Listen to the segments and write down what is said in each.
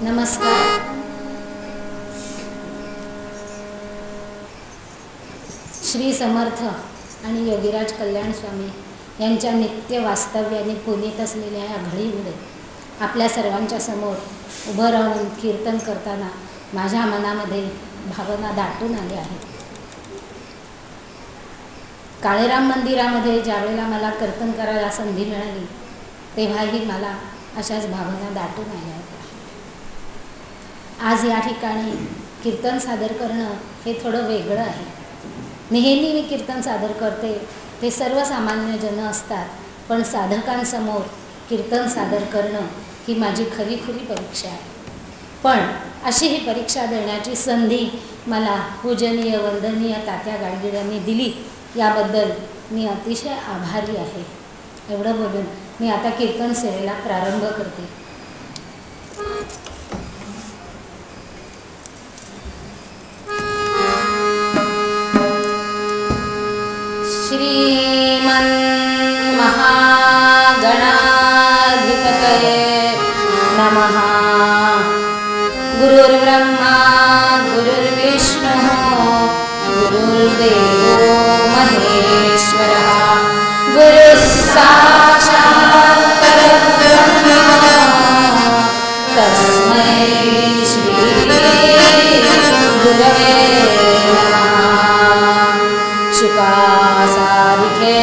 नमस्कार. श्री समर्थ आणि योगीराज कल्याण स्वामी यांच्या नित्य वास्तव्याने पुनीत असलेल्या या घडीमध्ये आपल्या सर्वांच्या समोर उभं राहून कीर्तन करताना माझ्या मनामध्ये भावना दाटून आल्या आहेत. काळेराम मंदिरामध्ये ज्यावेळेला मला कीर्तन करायला संधी मिळाली तेव्हाही मला अशाच भावना दाटून आल्या होत्या. आज या ठिकाणी कीर्तन सादर करणं हे थोडं वेगळं आहे. नेहमी मी कीर्तन सादर करते ते सर्वसामान्य जन असतात, पण साधकांसमोर कीर्तन सादर करणं ही माझी खरी परीक्षा आहे. पण अशी ही परीक्षा देण्याची संधी मला पूजनीय वंदनीय तात्या गाडगिळ दिली, याबद्दल मी अतिशय आभारी आहे. एवढं बोलून मी आता कीर्तन सेवेला प्रारंभ करते. श्रीमन् महागणाधिपतये नमः. गुरुर्ब्रह्मा गुरुर्विष्णुः गुरुर्देवो महेश्वरः. गुरुः साक्षात् परब्रह्म तस्मै श्री गुरवे नमः. शुकासारिखे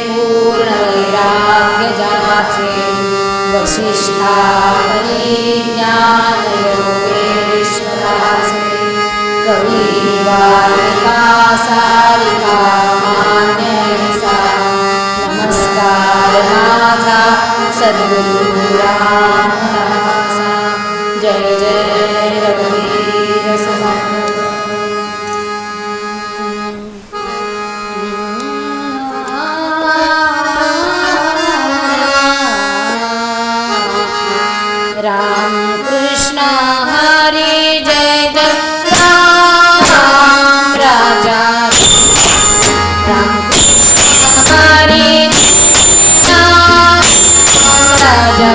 पूर्णवैराग्य जाचे वसिष्ठा परिज्ञान योगेश्वराचे. कवी वाल्मिका सारिका मान्यसा. नमस्कार माझा सद्गुरु रामदासा. जय जय रघुवीर समर्थ. राम कृष्ण हरी जय जय राम राजा. राम कृष्ण हरी राम राजा.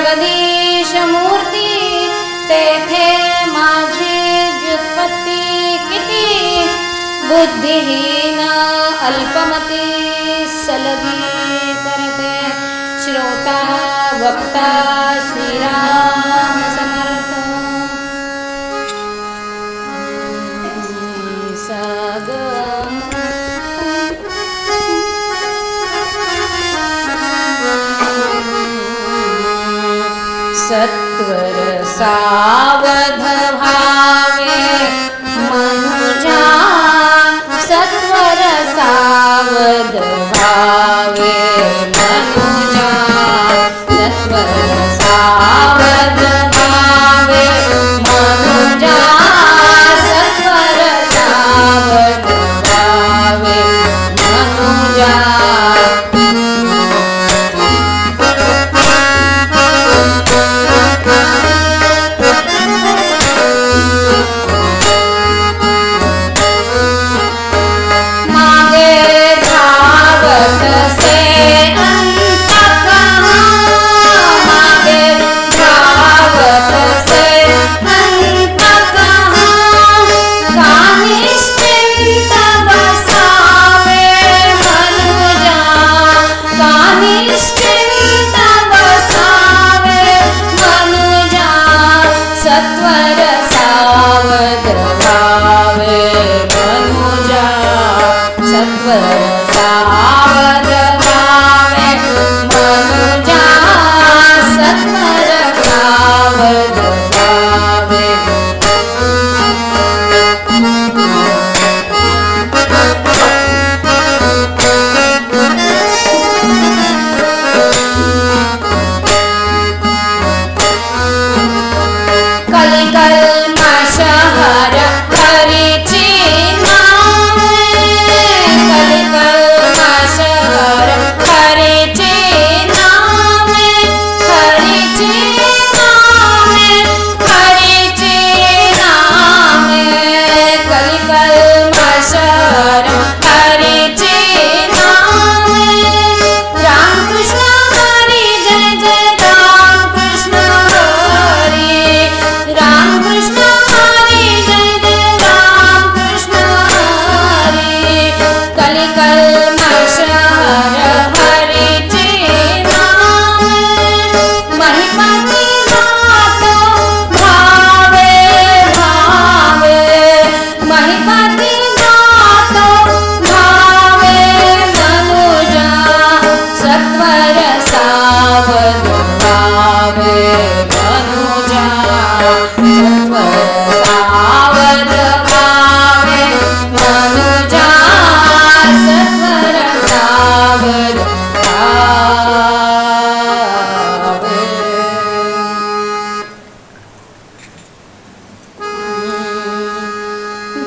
जगदीश मूर्ती तेथे माझी व्युत्पत्ती किती बुद्धिहीन अल्पमती सलगी करते श्रोता वक्ता श्रीराम समर्थ सागम सत्वर सावध भावे मनुजा सत्वर सावध भावे मनुजा सत्वर सावध भावे मनुजा सत्वर सावध भावे मनुजा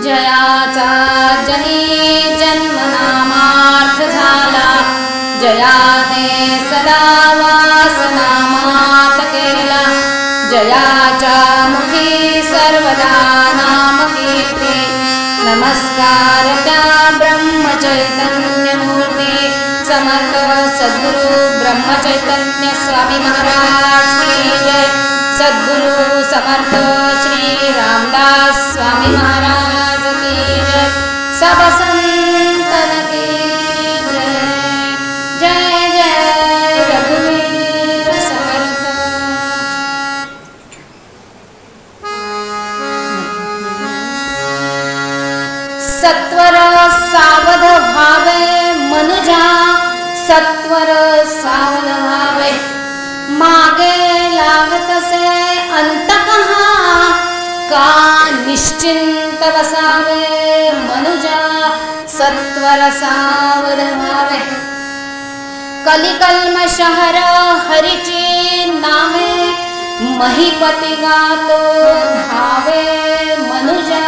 जयाचा जनी जन्मनामार्थ झाला जयाने सदा वासनामात केला जयाच्या मुखी सर्वदा नाम कीर्ती नमस्कार त्या ब्रह्मचैतन्य मूर्ती समर्थ सद्गुरु ब्रह्मचैतन्य स्वामी महाराज की जय सद्गुरु समर्थ श्री रामदास स्वामी महाराज की जय सब संतन की जय जय जय रघुवीर समर्थ सत्वर सावध भावे मनुजा सत्वर सावध भावे मागे लागतसे अंत कहा का निश्चिंत बसावे मनुजा सत्वर सावध भावे कलिकल्म शहर हरिची नामे महिपती गातो भावे मनुजा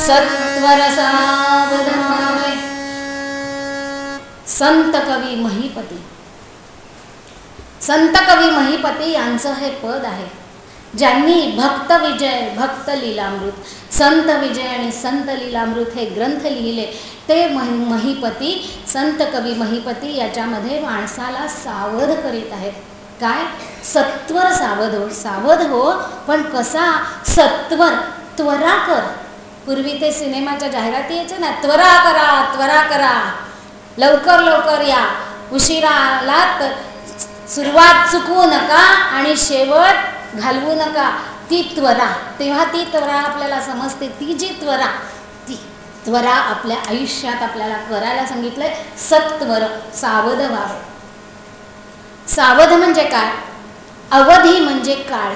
सत्वर सावध भावे संत कवी महिपती यांचं हे पद आहे ज्यांनी भक्त विजय भक्त लीलामृत संत विजय आणि संत लीलामृत हे ग्रंथ लिहिले ते महिपती संत कवी महिपती याच्यामध्ये माणसाला सावध करीत आहेत काय? सत्वर सावध हो. सावध हो, पण कसा? सत्वर, त्वरा कर. पूर्वी ते सिनेमाच्या जाहिराती यायच्या ना, त्वरा करा, त्वरा करा, लवकर लवकर या, उशिरा आलात सुरुवात चुकवू नका आणि शेवट घालवू नका. ती त्वरा, तेव्हा ती त्वरा आपल्याला समजते. ती जी त्वरा, ती त्वरा आपल्या आयुष्यात आपल्याला करायला सांगितलंय. सत्वर, सावध व्हावे. सावध म्हणजे काय? अवधी म्हणजे काळ.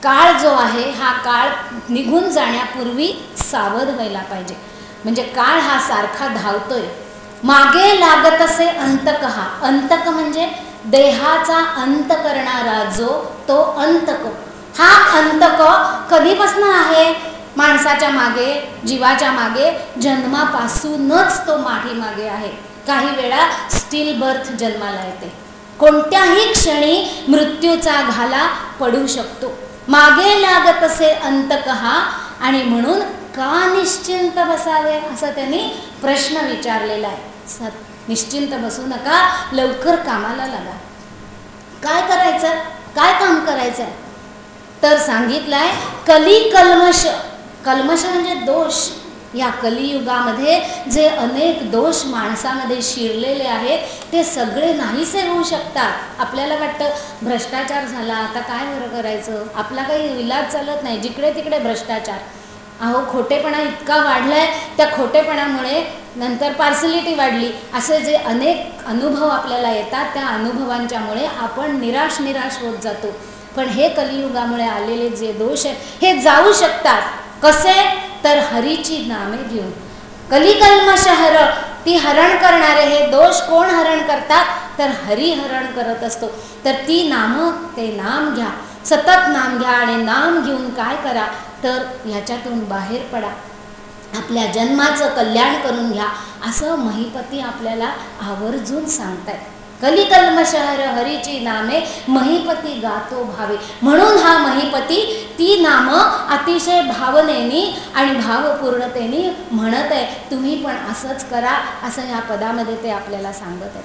काळ जो आहे हा काळ निघून जाण्यापूर्वी सावध व्हायला पाहिजे. म्हणजे काळ हा सारखा धावतोय. मागे लागत असे अंतक. हा अंतक म्हणजे देहाचा अंत करणारा जो, तो अंतक. हा अंतक कधीपासून आहे? माणसाच्या मागे, जीवाच्या मागे जन्मापासूनच तो मागे आहे. काही वेळा स्टिल बर्थ जन्माला येते. कोणत्याही क्षणी मृत्यूचा घाला पडू शकतो. मागे लागत असे अंतक हा, आणि म्हणून का निश्चिंत बसावे असं त्यांनी प्रश्न विचारलेला आहे. निश्चिंत बसू नका, लवकर कामाला लागा. काय करायचं? काय काम करायचं आहे? तर सांगितलंय कली कल्मश. कल्मश म्हणजे दोष. या कलियुगामध्ये जे अनेक दोष माणसामध्ये शिरलेले आहेत ते सगळे नाहीसे होऊ शकतात. आपल्याला वाटतं भ्रष्टाचार झाला, आता काय बरं करायचं, आपला काही इलाज चालत नाही, जिकडे तिकडे भ्रष्टाचार. अहो खोटेपणा इतका वाढलाय, त्या खोटेपणामुळे नंतर पार्सलिटी वाढली. असे जे अनेक अनुभव आपल्याला येतात, त्या अनुभवांच्यामुळे आपण निराश होत जातो. पण हे कलियुगामुळे आलेले जे दोष आहेत हे जाऊ शकतात. कसे? तर हरीची नामे घेऊन. कलिकल्मष हर, ती हरण करणारे हे दोष कोण हरण करतात? तर हरी हरण करत असतो. तर ती नामं, ते नाम घ्या, सतत नाम घ्या आणि नाम घेऊन काय करा? तर ह्याच्यातून बाहेर पडा, आपल्या जन्माचं कल्याण करून घ्या, असं महिपती आपल्याला आवर्जून सांगतायत. कलिकल्मषहर हरीची नामे महिपती गातो भावे. म्हणून हा महिपती ती नामं अतिशय भावनेनी आणि भावपूर्णतेने म्हणत आहे. तुम्ही पण असंच करा, असं ह्या पदामध्ये ते आपल्याला सांगत आहेत.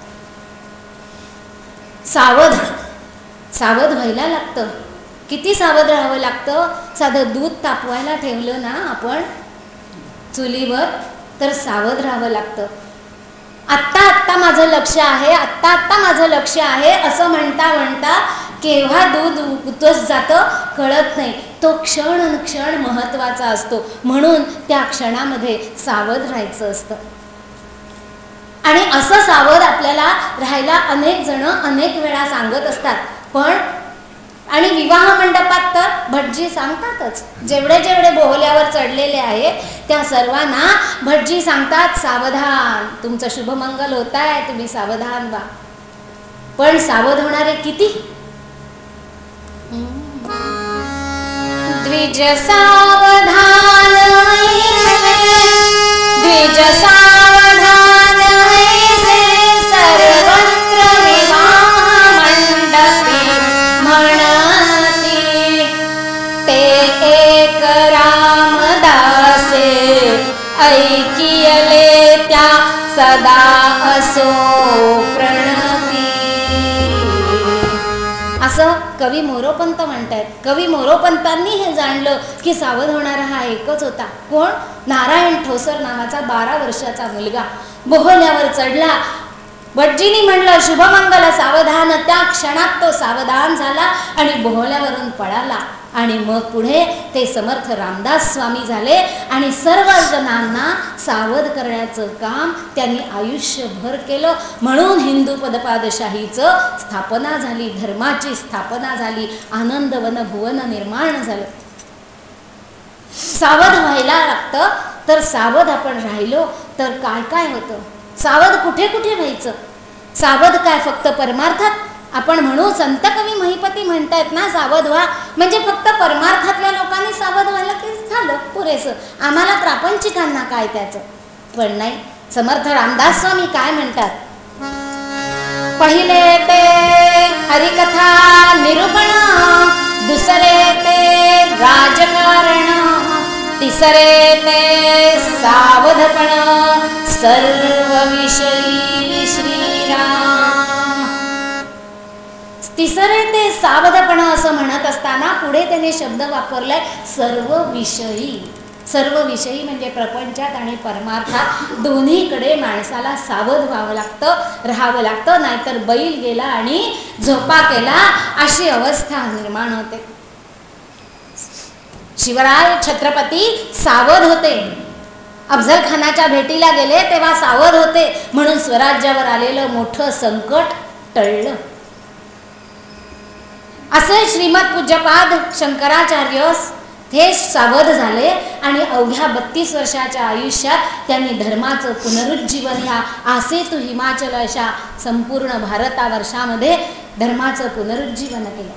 सावध, सावध व्हायला लागतं. किती सावध राहावं लागतं? साधं दूध तापवायला ठेवलं ना आपण चुलीवर, तर सावध राहावं लागतं. आत्ता माझं लक्ष आहे, आत्ता माझं लक्ष आहे असं म्हणता केव्हा दूध उतस जातं कळत नाही. तो क्षण महत्त्वाचा असतो. म्हणून त्या क्षणामध्ये सावध राहायचं असतं. आणि असं सावध आपल्याला राहायला अनेक जण अनेक वेळा सांगत असतात. पण आणि विवाह मंडपात तर भटजी सांगतातच. जेवढे बोहल्यावर चढलेले आहे त्या सर्वांना भटजी सांगतात, सावधान, तुमचं शुभमंगल होत आहे, तुम्ही सावधान व्हा. पण सावध होणारे किती? द्विज सावधान, द्विज सावधान सर्वत्र विवाह मंडपी म्हणती, ते एक रामदासे ऐकियले त्या सदा असो प्रणती. असं कवी मोरोपंत म्हणतात. कवी मोरोपंतांनी हे जाणलं की सावध होणारा हा एकच होता. कोण? नारायण ठोसर नावाचा 12 वर्षाचा मुलगा बोहल्यावर चढला. भटजींनी म्हणलं शुभमंगल सावधान. त्या क्षणात तो सावधान झाला आणि बोहल्यावरून पळाला. आणि मग पुढे ते समर्थ रामदास स्वामी झाले आणि सर्व जणांना सावध करण्याचं काम त्यांनी आयुष्यभर केलं. म्हणून हिंदू पदपादशाहीचं स्थापना झाली, धर्माची स्थापना झाली, आनंदवन भुवन निर्माण झालं. सावध व्हायला लागतं. तर सावध आपण राहिलो तर काय काय होतं? सावध कुठे कुठे व्हायचं? सावध काय फक्त परमार्थात? आपण म्हणू संत कवी महिपती म्हणतायत ना सावध व्हा, म्हणजे फक्त परमार्थातल्या लोकांनी सावध व्हायला की झालं पुरेसं, आम्हाला प्रापंचिकांना काय त्याचं? पण नाही. समर्थ रामदास स्वामी काय म्हणतात? पहिले ते हरिकथा निरूपण, दुसरे ते राजकारण, तिसरे ते सावधपण सर्व विषयी श्रीराम. तिसरे ते सावधपणा असं म्हणत असताना पुढे त्याने शब्द वापरलाय सर्व विषयी. सर्व विषयी म्हणजे प्रपंचात आणि परमार्थात दोन्हीकडे माणसाला सावध व्हावं लागतं, राहावं लागतं, नाहीतर बैल गेला आणि झोपा केला अशी अवस्था निर्माण होते. शिवराय छत्रपती सावध होते. अफजल खानाच्या भेटीला गेले तेव्हा सावध होते, म्हणून स्वराज्यावर आलेलं मोठं संकट टळलं. असे श्रीमद पूज्यपाद शंकराचार्य हे सावध झाले आणि अवघ्या 32 वर्षाच्या आयुष्यात त्यांनी धर्माचं पुनरुज्जीवन ह्या आसेतू हिमाचल अशा संपूर्ण भारतावर्षामध्ये धर्माचं पुनरुज्जीवन केलं.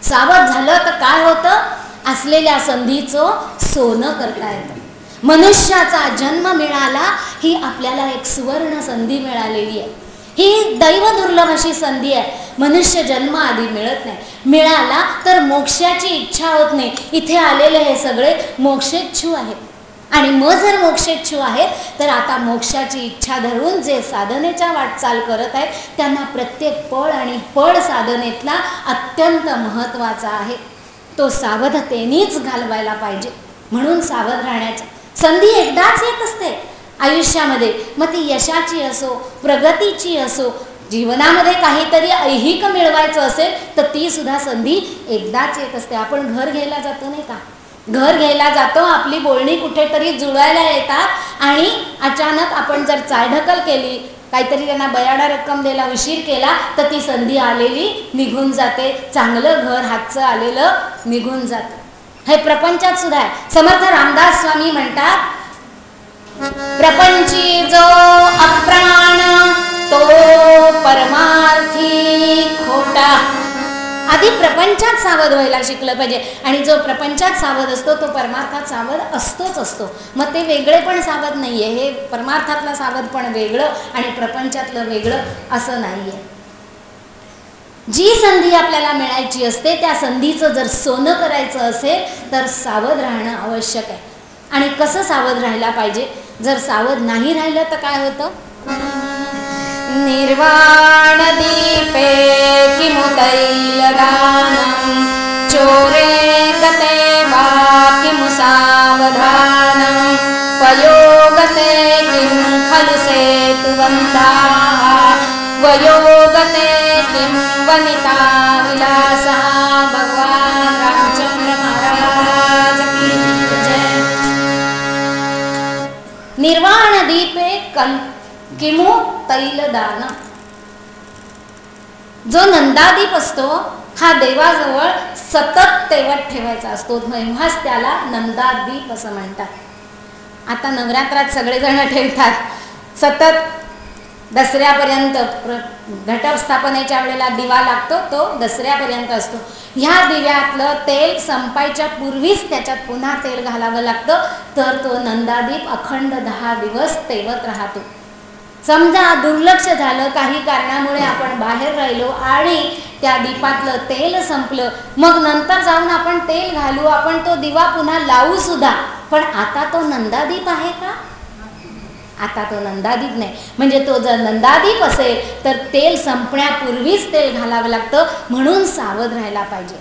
सावध झालं तर काय होतं? असलेल्या संधीचं सोनं करता येतं. मनुष्याचा जन्म मिळाला ही आपल्याला एक सुवर्ण संधी मिळालेली आहे. ही दैव दुर्लभ अशी संधी आहे. मनुष्य जन्म आधी मिळत नाही, मिळाला तर मोक्षाची इच्छा होत नाही. इथे आलेले हे सगळे मोक्षेच्छू आहेत आणि मग जर मोक्षेच्छू आहेत तर आता मोक्षाची इच्छा धरून जे साधनेच्या वाटचाल करत आहेत त्यांना प्रत्येक पळ आणि पळ साधनेतला अत्यंत महत्त्वाचा आहे. तो सावधतेनेच घालवायला पाहिजे. म्हणून सावध राहण्याचा संधी एकदाच येत असते आयुष्यामध्ये, मग ती यशाची असो, प्रगतीची असो, जीवनामध्ये काहीतरी ऐहिक मिळवायचं असेल तर ती सुद्धा संधी एकदाच येत असते. आपण घर घ्यायला जातो नाही का, घर घ्यायला जातो, आपली बोलणी कुठेतरी जुळवायला येतात आणि अचानक आपण जर चालढकल केली, काहीतरी त्यांना बयाडा रक्कम द्यायला उशीर केला तर ती संधी आलेली निघून जाते. चांगलं घर हातचं आलेलं निघून जातं. हे प्रपंचात सुद्धा आहे. समर्थ रामदास स्वामी म्हणतात, प्रपंची जो अप्राण तो परमार्थी खोटा. आधी प्रपंचात सावध व्हायला शिकलं पाहिजे आणि जो प्रपंचात सावध असतो तो परमार्थात सावध असतोच असतो. मग ते वेगळे पण सावध नाही आहे. हे परमार्थातलं सावध पण वेगळं आणि प्रपंचातलं वेगळं असं नाही आहे. जी संधी आपल्याला मिळायची असते त्या संधीचं जर सोनं करायचं असेल तर सावध राहणं आवश्यक आहे. आणि कसं सावध राहायला पाहिजे? जर सावध नाही राहिलं तर काय होतं? निर्वाण दीपे किमुतैलदानं चोरे गते वा किमु सावधानं पयोगते किं खलु सेतुवन्ताः वयोगते किं वनिता विलासः. भगवान रामचंद्र महाराज की जय. निर्वाण दीपे किमु तैलदान. जो नंदादीप असतो हा देवाजवळ सतत तेवत ठेवायचा असतो, तेव्हाच त्याला नंदादीप असं म्हणतात. आता नवरात्रात सगळेजण ठेवतात सतत. दसऱ्यापर्यंत घटस्थापनेच्या वेळेला दिवा लागतो, तो दसऱ्यापर्यंत असतो. ह्या दिव्यातलं तेल संपायच्या पूर्वीच त्याच्यात पुन्हा तेल घालावं लागतं, तर तो नंदादीप अखंड 10 दिवस तेवत राहतो. समजा दुर्लक्ष झालं, काही कारणामुळे आपण बाहेर राहिलो आणि त्या दीपातलं तेल संपलं, मग नंतर जाऊन आपण तेल घालू, आपण तो दिवा पुन्हा लावू सुद्धा, पण आता तो नंदादीप आहे का? आता तो नंदादीप नाही. म्हणजे तो जर नंदादीप असेल तर तेल संपण्यापूर्वीच तेल घालावं लागतं. म्हणून सावध राहायला पाहिजे.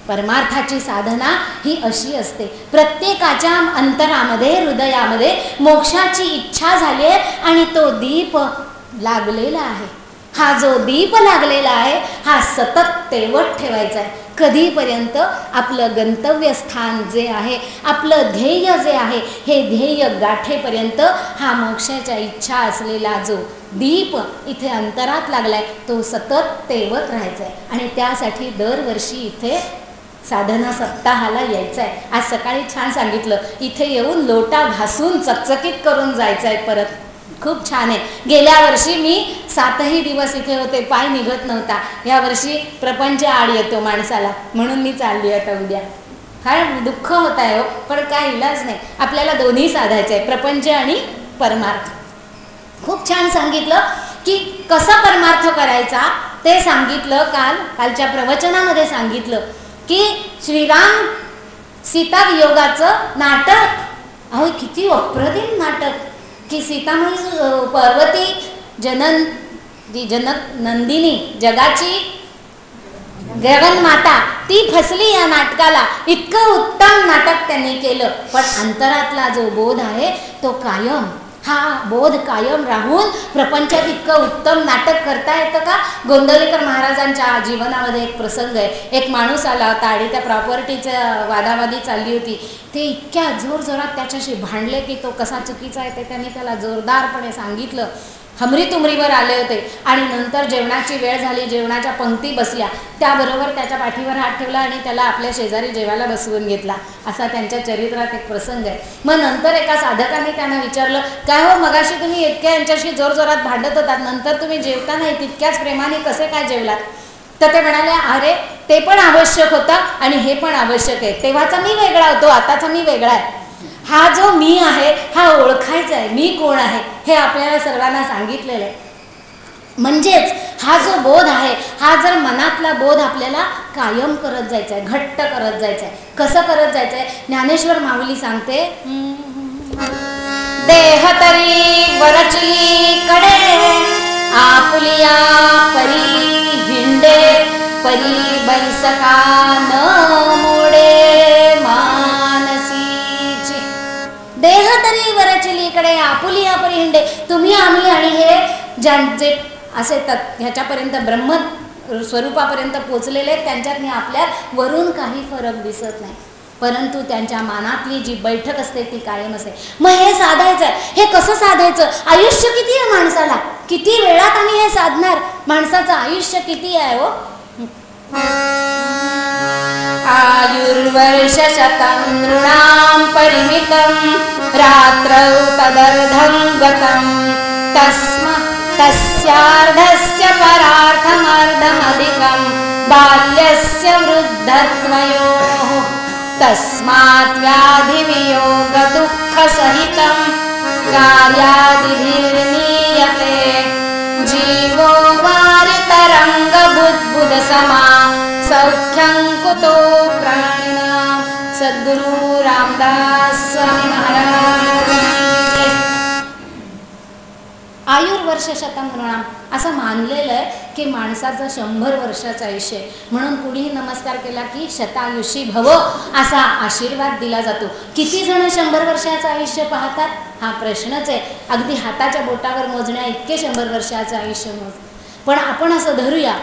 परमार्थाची साधना ही अशी असते, प्रत्येकाच्या अंतरामध्ये हृदयामध्ये मोक्षाची इच्छा झाली आहे आणि तो दीप लागलेला आहे. हा जो दीप लागलेला आहे हा सतत तेवत ठेवायचा आहे. कधीपर्यंत? आपलं गंतव्यस्थान जे आहे, आपलं ध्येय जे आहे, हे ध्येय गाठेपर्यंत हा मोक्षाच्या इच्छा असलेला जो दीप इथे अंतरात लागलाय तो सतत तेवत राहायचा आहे. आणि त्यासाठी दरवर्षी इथे साधना सप्ताहाला यायचं आहे. आज सकाळी छान सांगितलं, इथे येऊन लोटा घासून चकचकीत करून जायचं आहे परत. खूप छान आहे. गेल्या वर्षी मी 7ही दिवस इथे होते, पाय निघत नव्हता. यावर्षी प्रपंच आड येतो माणसाला, म्हणून मी चालली आता उद्या. फार दुःख होत आहे हो, पण काय इलाज नाही. आपल्याला दोन्ही साधायचं आहे, प्रपंच आणि परमार्थ. खूप छान सांगितलं की कसा परमार्थ करायचा ते सांगितलं. कालच्या प्रवचनामध्ये सांगितलं की श्रीराम सीता वियोगाचं नाटक. अहो किती अप्रतिम नाटक की सीतामाई पार्वती जनक नंदिनी जगाची गगनमाता ती फसली या नाटकाला. इतकं उत्तम नाटक त्यांनी केलं, पण अंतरातला जो बोध आहे तो कायम, हा बोध कायम राहून प्रपंचात इतकं उत्तम नाटक करता येतं का? गोंदवलेकर महाराजांच्या जीवनामध्ये एक प्रसंग आहे. एक माणूस आला होता आणि त्या प्रॉपर्टीच्या वादावादी चालली होती. ते इतक्या जोरजोरात त्याच्याशी भांडले की तो कसा चुकीचा आहे ते त्यांनी त्याला जोरदारपणे सांगितलं. हमरी तुमरीवर आले होते आणि नंतर जेवणाची वेळ झाली, जेवणाच्या पंक्ती बसल्या, त्याबरोबर त्याच्या पाठीवर हात ठेवला आणि त्याला आपल्या शेजारी जेवायला बसवून घेतला. असा त्यांच्या चरित्रात एक प्रसंग आहे. मग नंतर एका साधकाने त्यांना विचारलं, काय हो, मगाशी तुम्ही इतक्या यांच्याशी जोरजोरात भांडत होतात, नंतर तुम्ही जेवता नाही तितक्याच प्रेमाने कसे काय जेवलात? तर ते म्हणाले, अरे ते पण आवश्यक होतं आणि हे पण आवश्यक आहे. तेव्हाचा मी वेगळा होतो, आताचा मी वेगळा आहे. हा जो मी आहे हा ओळखायचा आहे, मी कोण आहे हे आपल्याला सर्वांना सांगितलेलं आहे. म्हणजेच हा जो बोध आहे, हा जर मनातला बोध आपल्याला कायम करत जायचा आहे, घट्ट करत जायचा आहे. कसं करत जायचं आहे? ज्ञानेश्वर माऊली सांगते, देह तरी वरची कडे आपुलिया परी हिंडे, परी बैसका न मोडे मानसीची. देह तरी वरचिलीकडे आपुलिया परी हिंडे. तुम्ही आम्ही आणि हे ज्यांचे असे ह्याच्यापर्यंत ब्रह्म स्वरूपापर्यंत पोचलेले आहेत त्यांच्यात आपल्यात वरून काही फरक दिसत नाही, परंतु त्यांच्या मनातली जी बैठक असते ती कायम असते. मग हे साधायचं आहे. हे कसं साधायचं? आयुष्य किती आहे माणसाला? किती वेळात आम्ही हे साधणार? माणसाचं आयुष्य किती आहे हो? आयुर्वर्ष शतं नृणां परिमितं रात्रौ तदर्धं गतं तस्यार्धस्य परार्थमर्धमधिकं बाल्यस्य वृद्धत्वयोः तस्मात् व्याधिवियोग दुःखसहितं कार्यादिभिर्नीयते जीवो वारितरङ्गबुद्बुदसमा सौख्यं कुतो प्राणिनां. सद्गुरु रामदास स्वामी महाराज. आयुर्वर्ष शतं नृणां असं मानलेलं आहे की माणसाचं 100 वर्षाचं आयुष्य आहे. म्हणून कुणीही नमस्कार केला की शतायुषी भव असा आशीर्वाद दिला जातो. किती जण 100 वर्षाचं आयुष्य पाहतात? हा प्रश्नच आहे. अगदी हाताच्या बोटावर मोजण्या इतके 100 वर्षाचं आयुष्य मोज. पण आपण असं धरूया,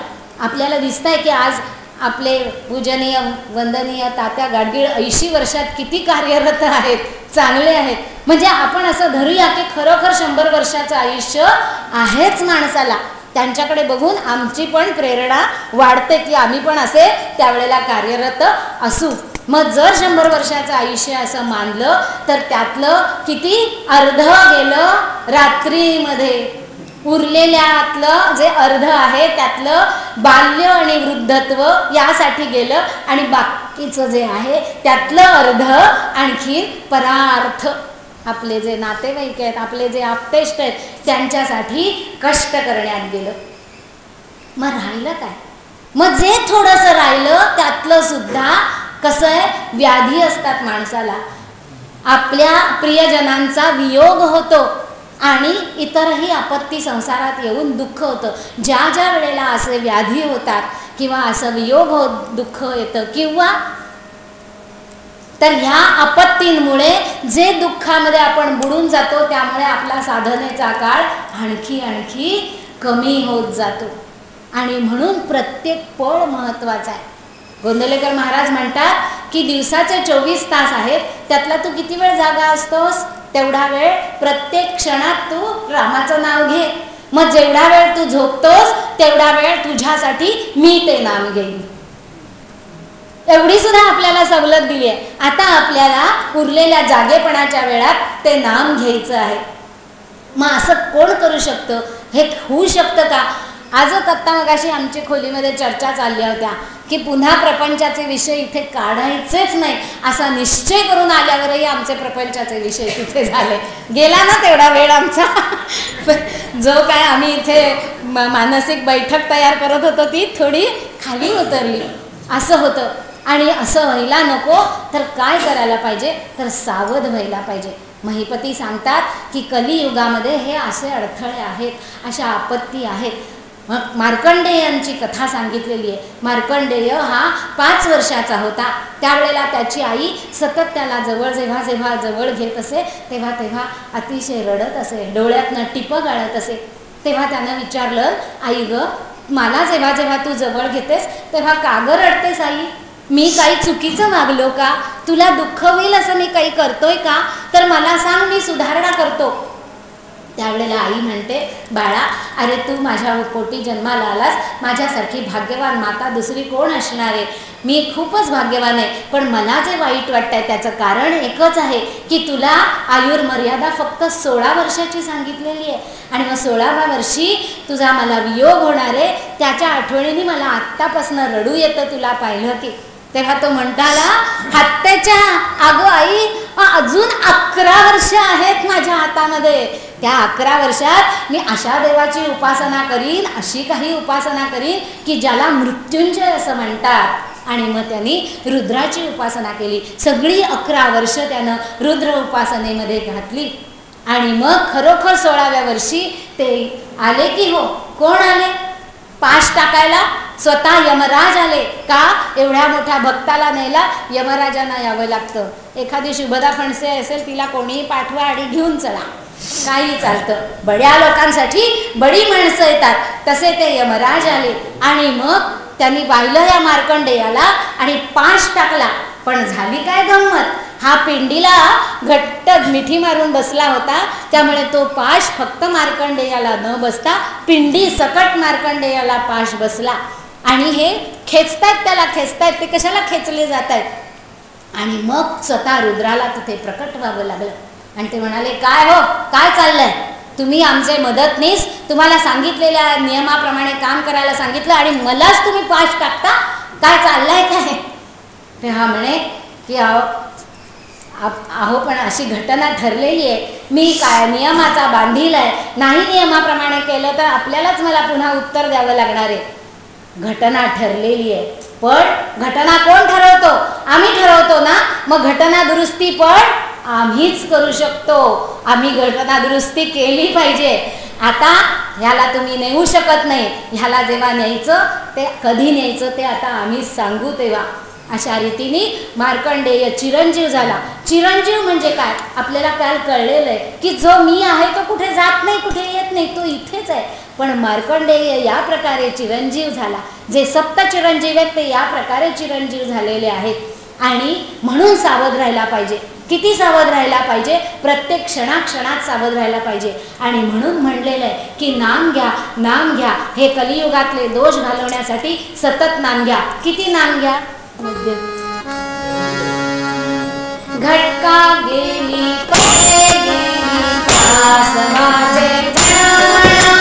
आपल्याला दिसतंय की आज आपले पूजनीय वंदनीय तात्या गाडगीळ 80 वर्षात किती कार्यरत आहेत, चांगले आहेत. म्हणजे आपण असं धरूया की खरोखर 100 वर्षाचं आयुष्य आहेच माणसाला. त्यांच्याकडे बघून आमची पण प्रेरणा वाढते की आम्ही पण असे त्यावेळेला कार्यरत असू. मग जर 100 वर्षाचं आयुष्य असं मानलं तर त्यातलं किती? अर्ध गेलं रात्रीमध्ये. उरलेल्यातलं जे अर्ध आहे त्यातलं बाल्य आणि वृद्धत्व यासाठी गेलं आणि बाकीचं जे आहे त्यातलं अर्ध आणखी परार्थ, आपले जे नातेवाईक आहेत, आपले जे आप्तेष्ट आहेत त्यांच्यासाठी कष्ट करण्यात गेलं. मग राहिलं काय? मग जे थोडंसं राहिलं त्यातलं सुद्धा कसं आहे, व्याधी असतात माणसाला. आपल्या प्रियजनांचा वियोग होतो आणि इतरही आपत्ती संसारात येऊन दुःख होतं. ज्या ज्या वेळेला असे व्याधी होतात किंवा असं वियोग दुःख येतं किंवा तर ह्या आपत्तींमुळे जे दुःखामध्ये आपण बुडून जातो त्यामुळे आपला साधनेचा काळ आणखी कमी होत जातो. आणि म्हणून प्रत्येक पळ महत्त्वाचा आहे. गोंदवलेकर महाराज म्हणतात की दिवसाचे 24 तास आहेत, त्यातला तू किती वेळ जागा असतोस? तेवढा वेळ प्रत्येक क्षणात तू रामाचं नाव घे. मग जेवढा वेळ तू झोपतोस तेवढा वेळ तुझ्यासाठी मी ते नाम घेईन. एवढी सुद्धा आपल्याला सवलत दिली आहे. आता आपल्याला उरलेल्या जागेपणाच्या वेळात ते नाम घ्यायचं आहे. मग असं कोण करू शकतं? हे होऊ शकतं का? आजच आत्ता मगाशी आमच्या खोलीमध्ये चर्चा चालल्या होत्या की पुन्हा प्रपंचाचे विषय इथे काढायचेच नाही असा निश्चय करून आल्यावरही आमचे प्रपंचाचे विषय तिथे झाले. गेला ना तेवढा वेळ आमचा. जो काय आम्ही इथे मानसिक बैठक तयार करत होतो ती थोडी खाली उतरली. असं होतं. आणि असं व्हायला नको तर काय करायला पाहिजे? तर सावध व्हायला पाहिजे. महिपती सांगतात की कलियुगामध्ये हे असे अडथळे आहेत, अशा आपत्ती आहेत. मग मार्कंडेयांची कथा सांगितलेली आहे. मार्कंडेय हा 5 वर्षाचा होता. त्यावेळेला त्याची आई सतत त्याला जेव्हा जेव्हा जवळ घेत असे तेव्हा तेव्हा अतिशय रडत असे, डोळ्यातनं टिपं गाळत असे. तेव्हा त्यानं विचारलं, आई ग, मला जेव्हा जेव्हा तू जवळ घेतेस तेव्हा का ग रडतेस आई? मी काही चुकीचं वागलो का? तुला दुःख होईल असं मी काही करतोय का? तर मला सांग, मी सुधारणा करतो. त्यावेळेला आई म्हणते, बाळा, अरे तू माझ्या पोटी जन्माला आलास, माझ्यासारखी भाग्यवान माता दुसरी कोण असणार आहे? मी खूपच भाग्यवान आहे. पण मला जे वाईट वाटतंय त्याचं कारण एकच आहे की तुला आयुर्मर्यादा फक्त 16 वर्षाची सांगितलेली आहे. आणि मग 16व्या वर्षी तुझा मला वियोग होणार आहे. त्याच्या आठवणीने मला आत्तापासून रडू येतं तुला पाहिलं की. तेव्हा तो म्हणताला, हत्याच्या, अगं आई, अजून 11 वर्ष आहेत माझ्या हातामध्ये. त्या 11 वर्षात मी अशा देवाची उपासना करीन, अशी काही उपासना करीन की ज्याला मृत्युंजय असं म्हणतात. आणि मग त्यांनी रुद्राची उपासना केली. सगळी 11 वर्ष त्यानं रुद्र उपासनेमध्ये घातली. आणि मग खरोखर 16व्या वर्षी ते आले की हो. कोण आले? पाश टाकायला स्वतः यमराज आले. का? एवढ्या मोठ्या भक्ताला न्यायला यमराजांना यावं लागतं. एखादी शुभदा फणसे असेल, तिला कोणीही पाठवा आणि घेऊन चला, काही चालतं. बड्या लोकांसाठी बडी माणसं येतात, तसे ते यमराज आले. आणि मग त्यांनी पाहिलं या मार्कंडेयाला आणि पाश टाकला. पण झाली काय गंमत, हा पिंडीला घट्ट मिठी मारून बसला होता. त्यामुळे तो पाश फक्त मार्कंडेयाला न बसता पिंडी सकट मार्कंडेयाला पाश बसला. आणि हे खेचतायत, त्याला खेचतायत. ते कशाला खेचले जात आहेत? आणि मग स्वतः रुद्राला तिथे प्रकट व्हावं लागलं. आणि ते म्हणाले, काय हो, काय चाललंय? तुम्ही आमचे मदतनीस, तुम्हाला सांगितलेल्या नियमाप्रमाणे काम करायला सांगितलं आणि मलाच तुम्ही पाश टाकता, काय चाललंय काय? तेव्हा म्हणे की अहो पण अशी घटना ठरलेली आहे, मी काय नियमाचा बांधील आहे, नाही नियमाप्रमाणे केलं तर आपल्यालाच मला पुन्हा उत्तर द्यावं लागणार आहे. घटना ठरलेली आहे, पण घटना कोण ठरवतो? आम्ही ठरवतो ना. मग घटना दुरुस्ती पण आम्हीच करू शकतो. आम्ही घटना दुरुस्ती केली पाहिजे. आता ह्याला तुम्ही नेऊ शकत नाही. ह्याला जेव्हा न्यायचं ते कधी न्यायचं ते आता आम्हीच सांगू. तेव्हा अशा रीतीने मार्कंडेय चिरंजीव झाला. चिरंजीव म्हणजे काय? आपल्याला काल कळलेलं आहे की जो मी आहे तो कुठे जात नाही, कुठे येत नाही, तो इथेच आहे. पण मार्कंडेय या प्रकारे चिरंजीव झाला. जे सप्त चिरंजीव आहेत ते या प्रकारे चिरंजीव झालेले आहेत. आणि म्हणून सावध राहायला पाहिजे. किती सावध राहायला पाहिजे? प्रत्येक क्षणाक्षणात सावध राहायला पाहिजे. आणि म्हणून म्हणलेलं आहे की नाम घ्या, नाम घ्या. हे कलियुगातले दोष घालवण्यासाठी सतत नाम घ्या. किती नाम घ्या? घटका गेली कळे गेली त्रास माझे जाणा,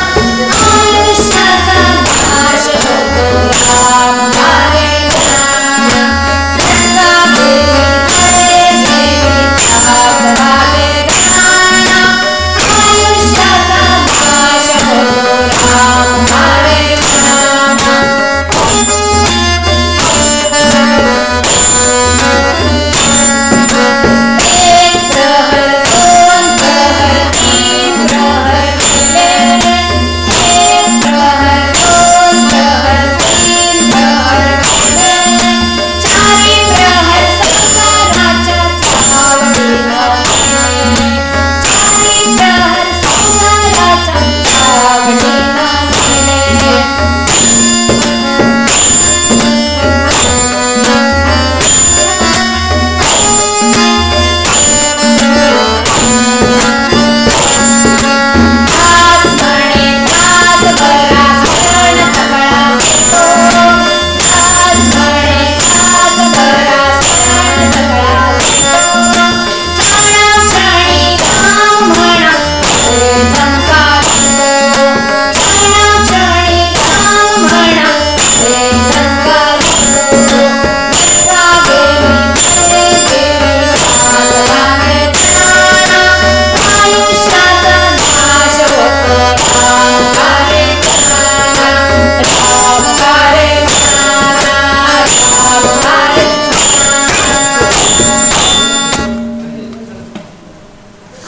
आयुष्याचा नाश होतो राम नामे जाणा. घटका गेली कळे गेली त्रास माझे जाणा, आयुष्याचा नाश होतो राम नामे जाणा.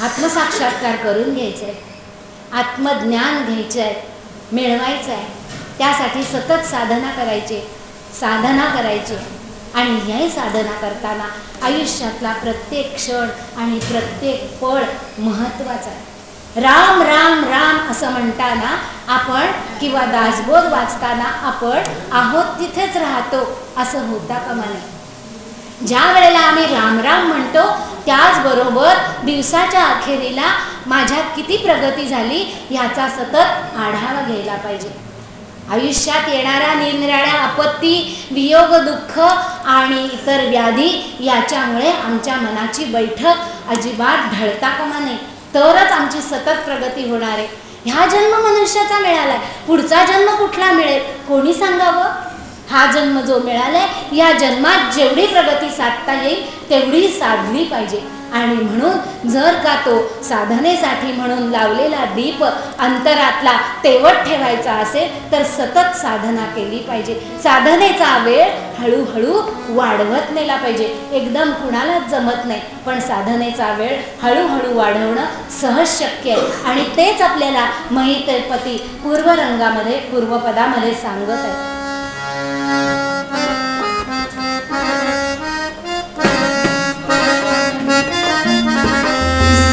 आत्मसाक्षात्कार करून घ्यायचं आहे, आत्मज्ञान घ्यायचं आहे, मिळवायचं आहे. त्यासाठी सतत साधना करायची आणि हे साधना करताना आयुष्यातला प्रत्येक क्षण आणि प्रत्येक पळ महत्त्वाचा आहे. राम राम राम असं म्हणताना आपण किंवा दासबोध वाचताना आपण आहोत तिथेच राहतो असं होता कामा नये. ज्या वेळेला आम्ही राम राम म्हणतो त्याचबरोबर दिवसाच्या अखेरीला माझ्यात किती प्रगती झाली ह्याचा सतत आढावा घ्यायला पाहिजे. आयुष्यात येणाऱ्या निरनिराळ्या आपत्ती, वियोग, दुःख आणि इतर व्याधी याच्यामुळे आमच्या मनाची बैठक अजिबात ढळता कामा नये, तरच आमची सतत प्रगती होणार आहे. ह्या जन्म मनुष्याचा मिळालाय, पुढचा जन्म कुठला मिळेल कोणी सांगावं. हा जन्म जो मिळालाय या जन्मात जेवढी प्रगती साधता येईल तेवढी साधली पाहिजे. आणि म्हणून जर का तो साधनेसाठी म्हणून लावलेला दीप अंतरातला तेवत ठेवायचा असेल तर सतत साधना केली पाहिजे. साधनेचा वेळ हळूहळू वाढवत नेला पाहिजे. एकदम कुणालाच जमत नाही, पण साधनेचा वेळ हळूहळू वाढवणं सहज शक्य आहे. आणि तेच आपल्याला महितेपती पूर्वरंगामध्ये पूर्वपदामध्ये सांगत आहे.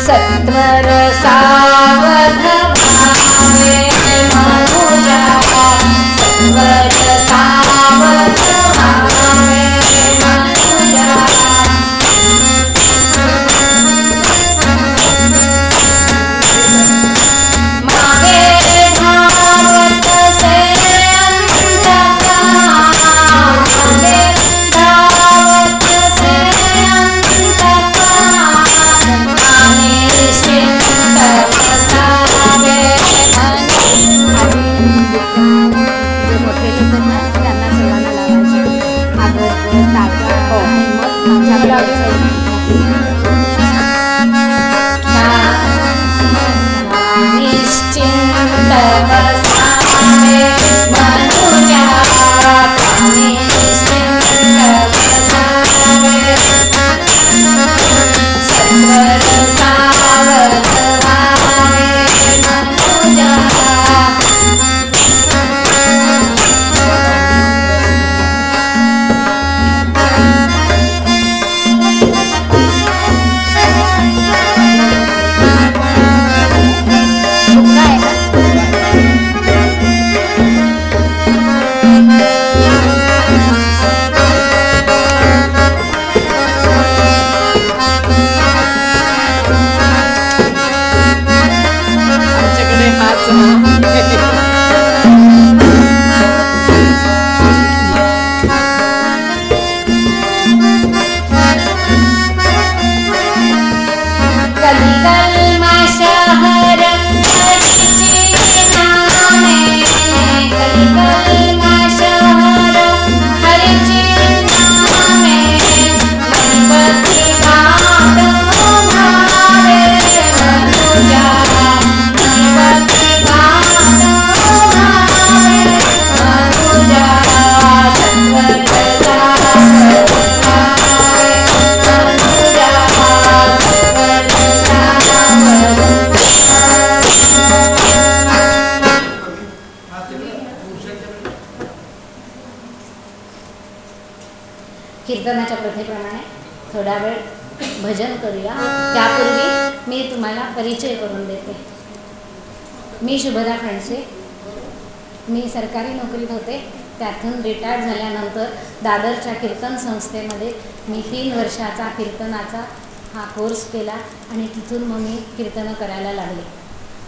सत्वर सावध भावे मनुजा, सत्वर सावध भावे मनुजा. मागे धावत से अंतका, मागे धावत से अंतका. कीर्तनाच्या प्रथेप्रमाणे थोडा वेळ भजन करूया. त्यापूर्वी मी तुम्हाला परिचय करून देते. मी शुभदा खडसे. मी सरकारी नोकरीत होते. त्यातून रिटायर झाल्यानंतर दादरच्या कीर्तन संस्थेमध्ये मी 3 वर्षाचा कीर्तनाचा हा कोर्स केला आणि तिथून मग मी कीर्तनं करायला लागले.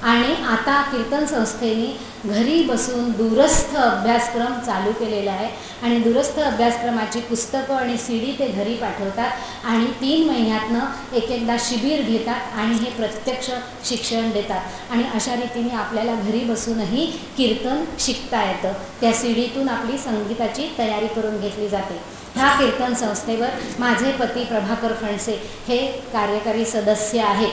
आणि आता कीर्तन संस्थेने घरी बसून दूरस्थ अभ्यासक्रम चालू केलेला आहे आणि दूरस्थ अभ्यासक्रमाची पुस्तकं आणि CD ते घरी पाठवतात आणि 3 महिन्यातनं एकदा शिबिर घेतात आणि हे प्रत्यक्ष शिक्षण देतात आणि अशा रीतीने आपल्याला घरी बसूनही कीर्तन शिकता येतं. त्या CDतून आपली संगीताची तयारी करून घेतली जाते. ह्या कीर्तन संस्थेवर माझे पती प्रभाकर फणसे हे कार्यकारी सदस्य आहेत.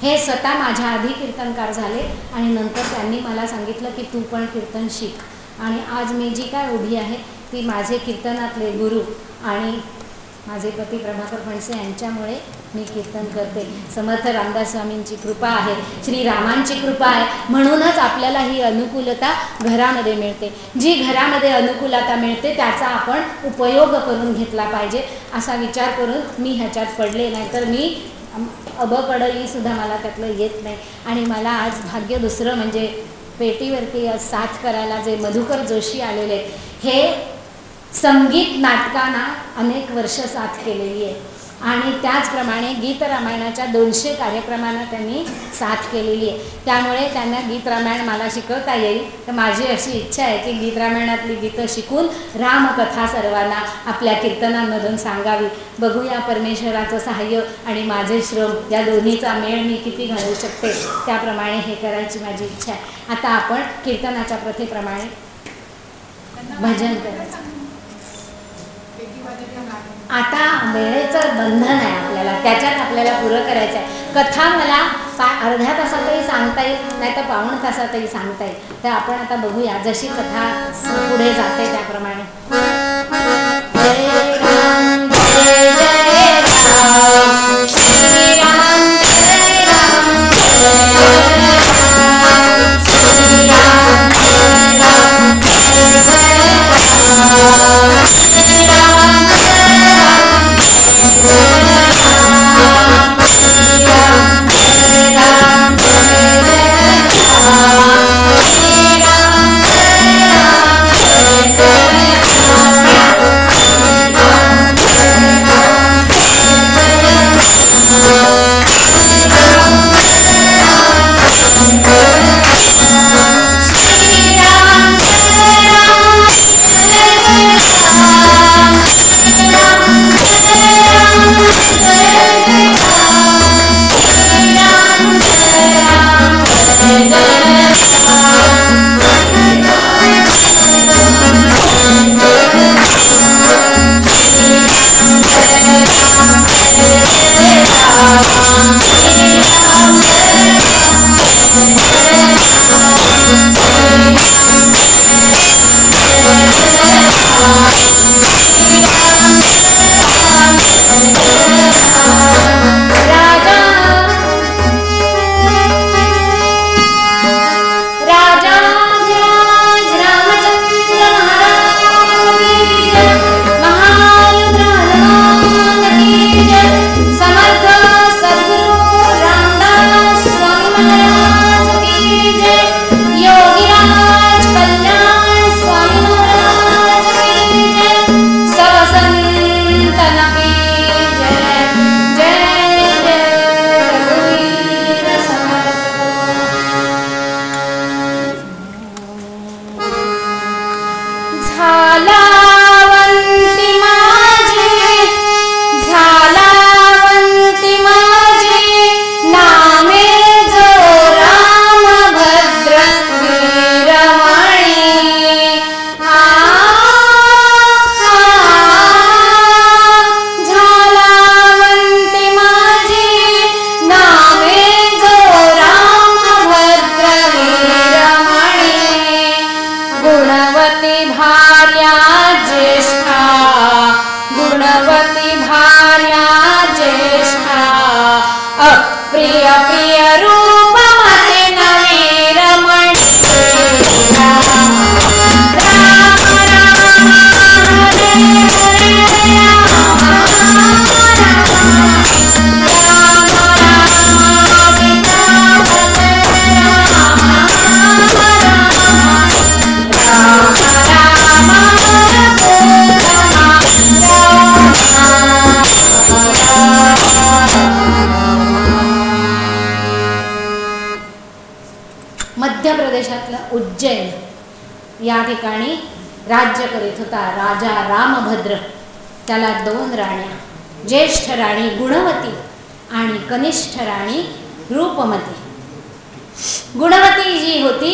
हे स्वतः माझ्या आधी कीर्तनकार झाले आणि नंतर त्यांनी मला सांगितलं की तू पण कीर्तन शिक. आणि आज मी जी काय उभी आहे ती माझे कीर्तनातले गुरु आणि माझे पती प्रभाकर फणसे यांच्यामुळे मी कीर्तन करते. समर्थ रामदास स्वामींची कृपा आहे, श्रीरामांची कृपा आहे, म्हणूनच आपल्याला ही अनुकूलता घरामध्ये मिळते. जी घरामध्ये अनुकूलता मिळते त्याचा आपण उपयोग करून घेतला पाहिजे असा विचार करून मी ह्याच्यात पडले. नाहीतर मी अबकडलीसुद्धा मला त्यातलं येत नाही. आणि मला आज भाग्य दुसरं म्हणजे पेटीवरती साथ करायला जे मधुकर जोशी आलेले, हे संगीत नाटकांना अनेक वर्ष साथ केलेली आहे आणि त्याचप्रमाणे गीत रामायणाच्या 200 कार्यक्रमांना त्यांनी साथ केलेली आहे. त्यामुळे त्यांना गीत रामायण मला शिकवता येईल. तर माझी अशी इच्छा आहे की गीत रामायणातली गीतं शिकून रामकथा सर्वांना आपल्या कीर्तनांमधून सांगावी. बघूया परमेश्वराचं सहाय्य आणि माझे श्रम या दोन्हीचा मेळ मी किती घालू शकते, त्याप्रमाणे हे करायची माझी इच्छा आहे. आता आपण कीर्तनाच्या प्रथेप्रमाणे भजन करायचं. आता वेळेचं बंधन आहे आपल्याला, त्याच्यात आपल्याला पुरं करायचं आहे. कथा मला अर्ध्या तासातही सांगता येईल, नाही तर पाऊण तासातही सांगता येईल. तर आपण आता बघूया जशी कथा पुढे जाते त्याप्रमाणे. जय राम जय जय राम, श्री राम जय राम जय राम, श्री राम जय राम जय राम, श्री राम या ठिकाणी राज्य करीत होता राजा रामभद्र. त्याला 2 राण्या, ज्येष्ठ राणी गुणवती आणि कनिष्ठ राणी रूपमती. गुणवती जी होती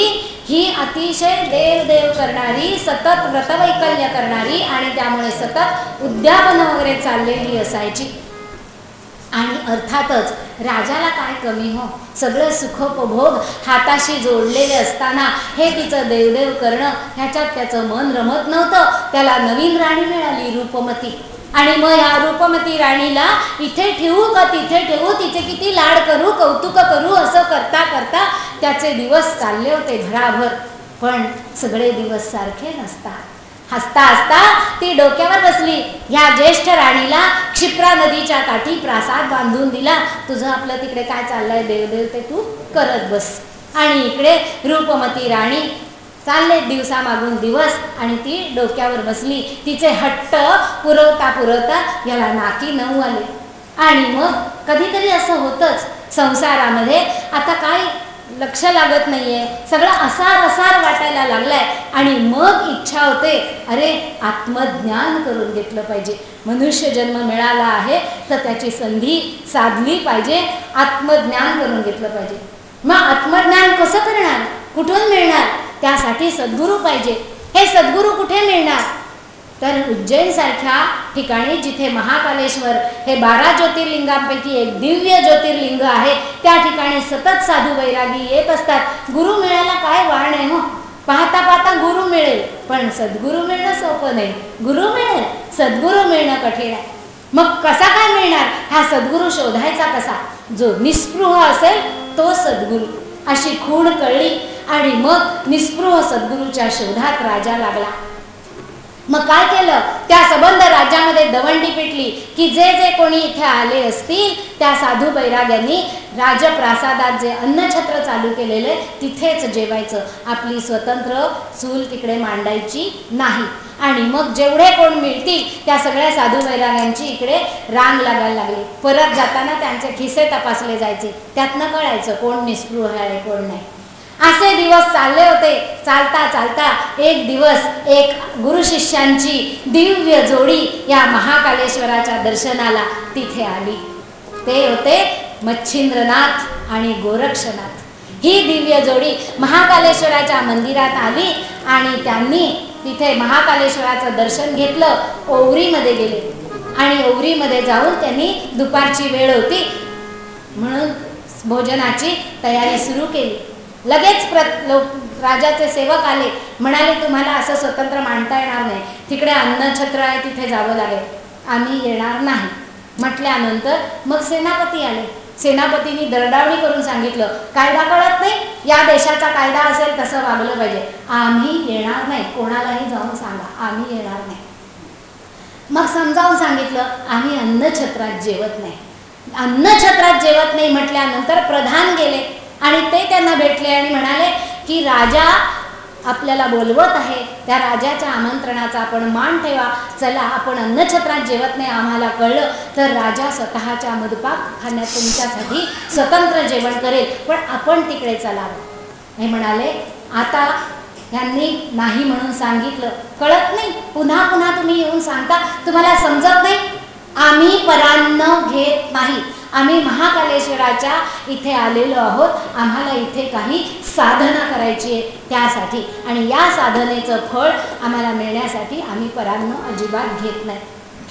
ही अतिशय देव करणारी, सतत व्रतवैकल्य करणारी आणि त्यामुळे सतत उद्यापन वगैरे चाललेली असायची. आणि अर्थातच राजाला काय कमी हो, सगळं सुखोपभोग हाताशी जोडलेले असताना हे तिचं देवदेव करणं ह्याच्यात त्याचं मन रमत नव्हतं. त्याला नवीन राणी मिळाली रूपमती. आणि मग ह्या रूपमती राणीला इथे ठेवू का तिथे ठेवू, तिचे किती लाड करू, कौतुक करू, असं करता करता त्याचे दिवस चालले होते भराभर. पण सगळे दिवस सारखे नसतात. हसता हसता ती डोक्यावर बसली. ह्या ज्येष्ठ राणीला क्षिप्रा नदीच्या काठी प्रासाद बांधून दिला. तुझं आपलं तिकडे काय चाललंय देवदेव ते तू करत बस. आणि इकडे रूपमती राणी चालले दिवसामागून दिवस आणि ती डोक्यावर बसली. तिचे हट्ट पुरवता पुरवता याला नाकी नऊ आले. आणि मग कधीतरी असं होतंच संसारामध्ये, आता काय लक्ष लागत नाहीये, सगळं असार असार वाटायला लागलाय आणि मग इच्छा होते अरे आत्मज्ञान करून घेतलं पाहिजे. मनुष्य जन्म मिळाला आहे तर त्याची संधी साधली पाहिजे, आत्मज्ञान करून घेतलं पाहिजे. मग आत्मज्ञान कसं करणार, कुठून मिळणार? त्यासाठी सद्गुरू पाहिजे. हे सद्गुरू कुठे मिळणार? तर उज्जैन सारख्या ठिकाणी जिथे महाकालेश्वर हे 12 ज्योतिर्लिंगांपैकी एक दिव्य ज्योतिर्लिंग आहे, त्या ठिकाणी सतत साधू वैरागी येत असतात. गुरु मिळायला काय वाण आहे हो, पाहता पाहता गुरु मिळेल, पण सद्गुरू मिळणं सोपं नाही. गुरु मिळेल, सद्गुरू मिळणं कठीण आहे. मग कसा काय मिळणार? हा सद्गुरू शोधायचा कसा? जो निस्पृह असेल तो सद्गुरू, अशी खूण कळली. आणि मग निस्पृह सद्गुरूच्या शोधात राजा लागला. मग काय केलं? त्या सबंध राज्यामध्ये दवंडी पेटली की जे जे कोणी इथे आले असतील त्या साधू बैराग्यांनी राजप्रासादात जे अन्नछत्र चालू केलेले तिथेच जेवायचं, आपली स्वतंत्र चूल तिकडे मांडायची नाही. आणि मग जेवढे कोण मिळतील त्या सगळ्या साधू बैराग्यांची इकडे रांग लागायला लागली. परत जाताना त्यांचे खिसे तपासले जायचे, त्यातनं कळायचं कोण निस्पृह आहे कोण नाही. असे दिवस चालले होते. चालता चालता एक दिवस एक गुरु शिष्यांची दिव्य जोडी या महाकालेश्वराच्या दर्शनाला तिथे आली. ते होते मच्छिंद्रनाथ आणि गोरक्षनाथ. ही दिव्य जोडी महाकालेश्वराच्या मंदिरात आली आणि त्यांनी तिथे महाकालेश्वराचं दर्शन घेतलं. ओवरीमध्ये गेले आणि ओवरीमध्ये जाऊन त्यांनी दुपारची वेळ होती म्हणून भोजनाची तयारी सुरू केली. लगेच राजाचे सेवक आले, म्हणाले तुम्हाला असं स्वतंत्र मांडता येणार नाही, तिकडे अन्नछत्र आहे तिथे जावं लागेल, आम्ही येणार नाही. म्हटल्यानंतर मग सेनापती आले. सेनापतींनी दरडावणी करून सांगितलं कायदा कळत नाही, या देशाचा कायदा असेल तसं वागलं पाहिजे, आम्ही येणार नाही. कोणालाही जाऊन सांगा आम्ही येणार नाही. मग समजावून सांगितलं आम्ही अन्नछत्रात जेवत नाही. अन्नछत्रात जेवत नाही म्हटल्यानंतर प्रधान गेले आणि ते त्यांना भेटले आणि म्हणाले की राजा आपल्याला बोलवत आहे, त्या राजाच्या आमंत्रणाचा आपण मान ठेवा, चला आपण अन्नछत्रात जेवत नाही आम्हाला कळलं तर राजा स्वतःच्या मधुपाक खाण्यात तुमच्यासाठी स्वतंत्र जेवण करेल, पण आपण तिकडे चलावं. हे म्हणाले आता यांनी नाही म्हणून सांगितलं, कळत नाही, पुन्हा पुन्हा तुम्ही येऊन सांगता, तुम्हाला समजत नाही, आम्ही परान्न घेत नाही, आम्ही महाकालेश्वराच्या इथे आलेलो आहोत, आम्हाला इथे काही साधना करायची आहे त्यासाठी, आणि या साधनेचं फळ आम्हाला मिळण्यासाठी आम्ही परान्न अजिबात घेत नाही.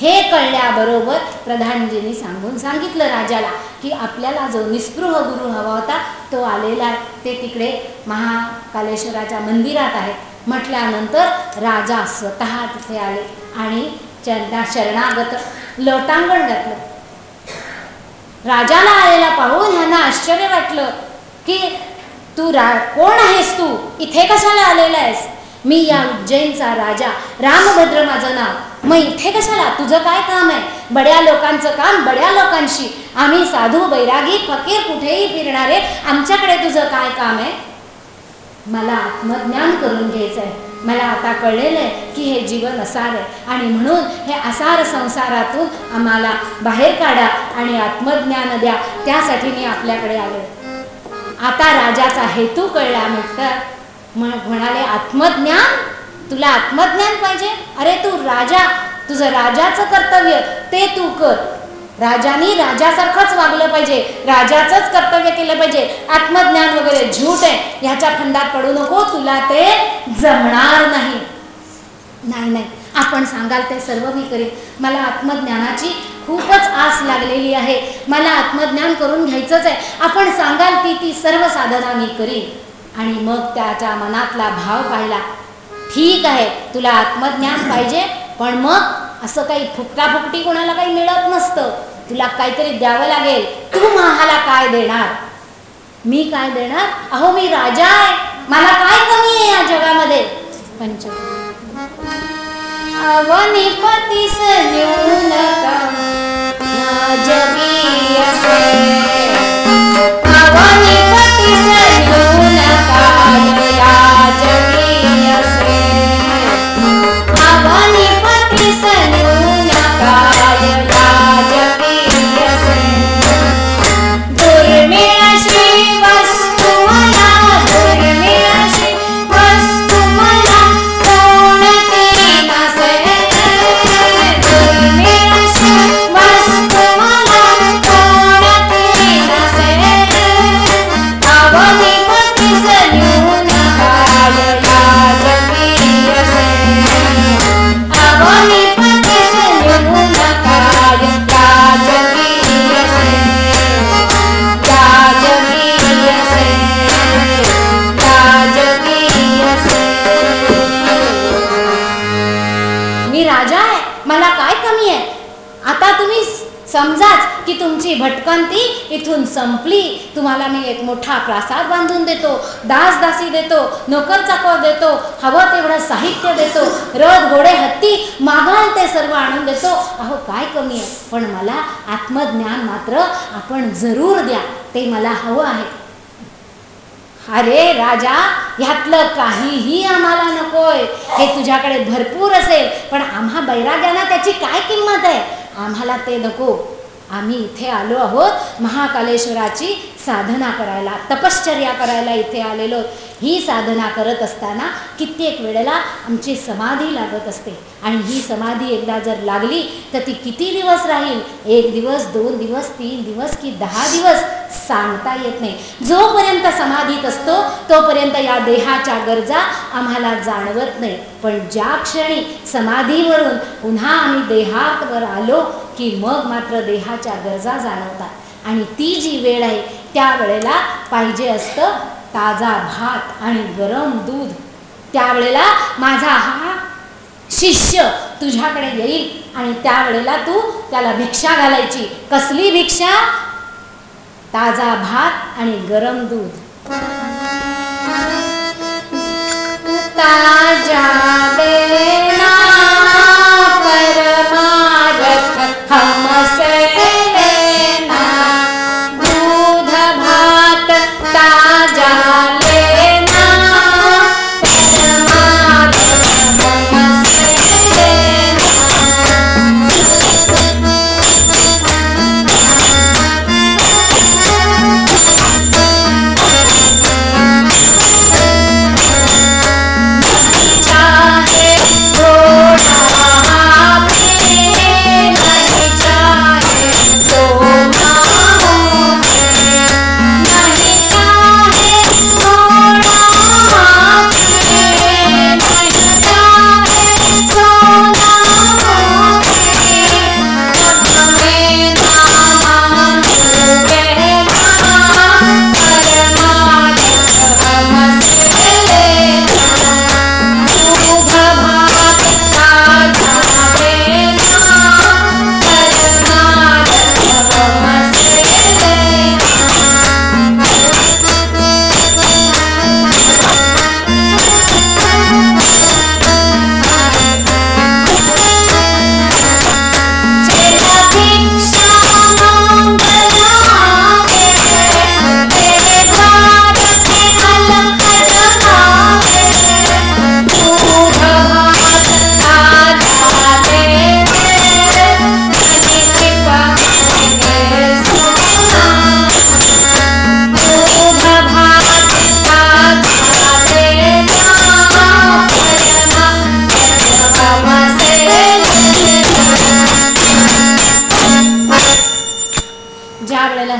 हे कळल्याबरोबर प्रधानजींनी सांगितलं राजाला की आपल्याला जो निस्पृह गुरु हवा होता तो आलेला आहे, ते तिकडे महाकालेश्वराच्या मंदिरात आहे. म्हटल्यानंतर राजा स्वतः तिथे आले आणि त्यांना शरणागत लोटांगण घातलं. राजाला आलेला पाहून ह्यांना आश्चर्य वाटलं की तू कोण आहेस, तू इथे कशाला आलेला आहेस? मी या उज्जैनचा राजा रामभद्र माझं नाव, मग इथे कशाला, तुझं काय काम आहे? बड्या लोकांचं काम बड्या लोकांशी, आम्ही साधू बैरागी फकीर कुठेही फिरणारे, आमच्याकडे तुझं काय काम आहे? मला आत्मज्ञान करून घ्यायचं आहे, मला आता कळलेलं आहे की हे जीवन असार आहे आणि म्हणून हे असार संसारातून आम्हाला बाहेर काढा आणि आत्मज्ञान द्या, त्यासाठी मी आपल्याकडे आलो. आता राजाचा हेतू कळला. म्हणाले आत्मज्ञान, तुला आत्मज्ञान पाहिजे? अरे तू राजा, तुझं राजाचं कर्तव्य ते तू कर. राजानी राजासारखंच वागलं पाहिजे, राजाचंच कर्तव्य केलं पाहिजे. आत्मज्ञान वगैरे झूट आहे, ह्याच्या फंदात पडू नको, तुला ते जमणार नाही. नाही नाही, आपण सांगाल ते सर्व मी करेन, मला आत्मज्ञानाची खूपच आस लागलेली आहे, मला आत्मज्ञान करून घ्यायचंच आहे, आपण सांगाल ती सर्व साधना मी करीन. आणि मग त्याच्या मनातला भाव पाहिला, ठीक आहे तुला आत्मज्ञान पाहिजे, पण मग असं काही फुकटाफुकटी कोणाला काही मिळत नसतं. तुला काहीतरी द्यावं लागेल. तू मला काय देणार? मी काय देणार? अहो मी राजा आहे, मला काय कमी आहे या जगामध्ये? अवनीपतीस न्यून जगी असे, अवनीपतीस न्यून काय या जगी असे, अवनीपतीस न्यून काय या जगी असे. दुर्मिळ अशी वस्तू मला, दुर्मिळ अशी वस्तू मला कोणती नसे, दुर्मिळ अशी वस्तू मला कोणती नसे. अवनीपतीस न्यून काय या जगी असे, अवनीपतीस न्यून काय या जगी असे, या जगी असे, या जगी असे. मी राजा आहे, मला काय कमी आहे? आता तुम्ही समजाच की तुमची भटकंती इथून संपली. तुम्हाला मी एक मोठा प्रासाद बांधून देतो, दासदासी देतो, नोकर चाकर देतो, हवं तेवढं साहित्य देतो, रथ घोडे हत्ती मागाल ते सर्व आणून देतो. अहो काय कमी आहे? पण मला आत्मज्ञान मात्र आपण जरूर द्या, ते मला हवं आहे. अरे राजा, ह्यातलं काहीही आम्हाला नकोय. हे तुझ्याकडे भरपूर असेल, पण आम्हा बैराग्यांना त्याची काय किंमत आहे? आम्हाला ते नको. आम्ही इथे आलो आहोत महाकालेश्वराची साधना करायला, तपश्चर्या करायला इथे आलेलो. ही साधना करत असताना कित्येक वेळेला आमची समाधी लागत असते, आणि ही समाधी एकदा जर लागली तर ती किती दिवस राहील? 1 दिवस, 2 दिवस, 3 दिवस की 10 दिवस सांगता येत नाही. जोपर्यंत समाधीत असतो तोपर्यंत या देहाच्या गरजा आम्हाला जाणवत नाही. पण ज्या क्षणी समाधीवरून पुन्हा आम्ही देहावर आलो की मग मात्र देहाच्या गरजा जाणवतात. आणि ती जी वेळ आहे त्या वेळेला पाहिजे असतं ताजा भात आणि गरम दूध. त्यावेळेला माझा हा शिष्य तुझ्याकडे येईल आणि त्यावेळेला तू त्याला भिक्षा घालायची. कसली भिक्षा? ताजा भात आणि गरम दूध. ताजा देना परमारथ हमसे लेना, दूध भात ताजा लेना परमारथ हमसे लेना.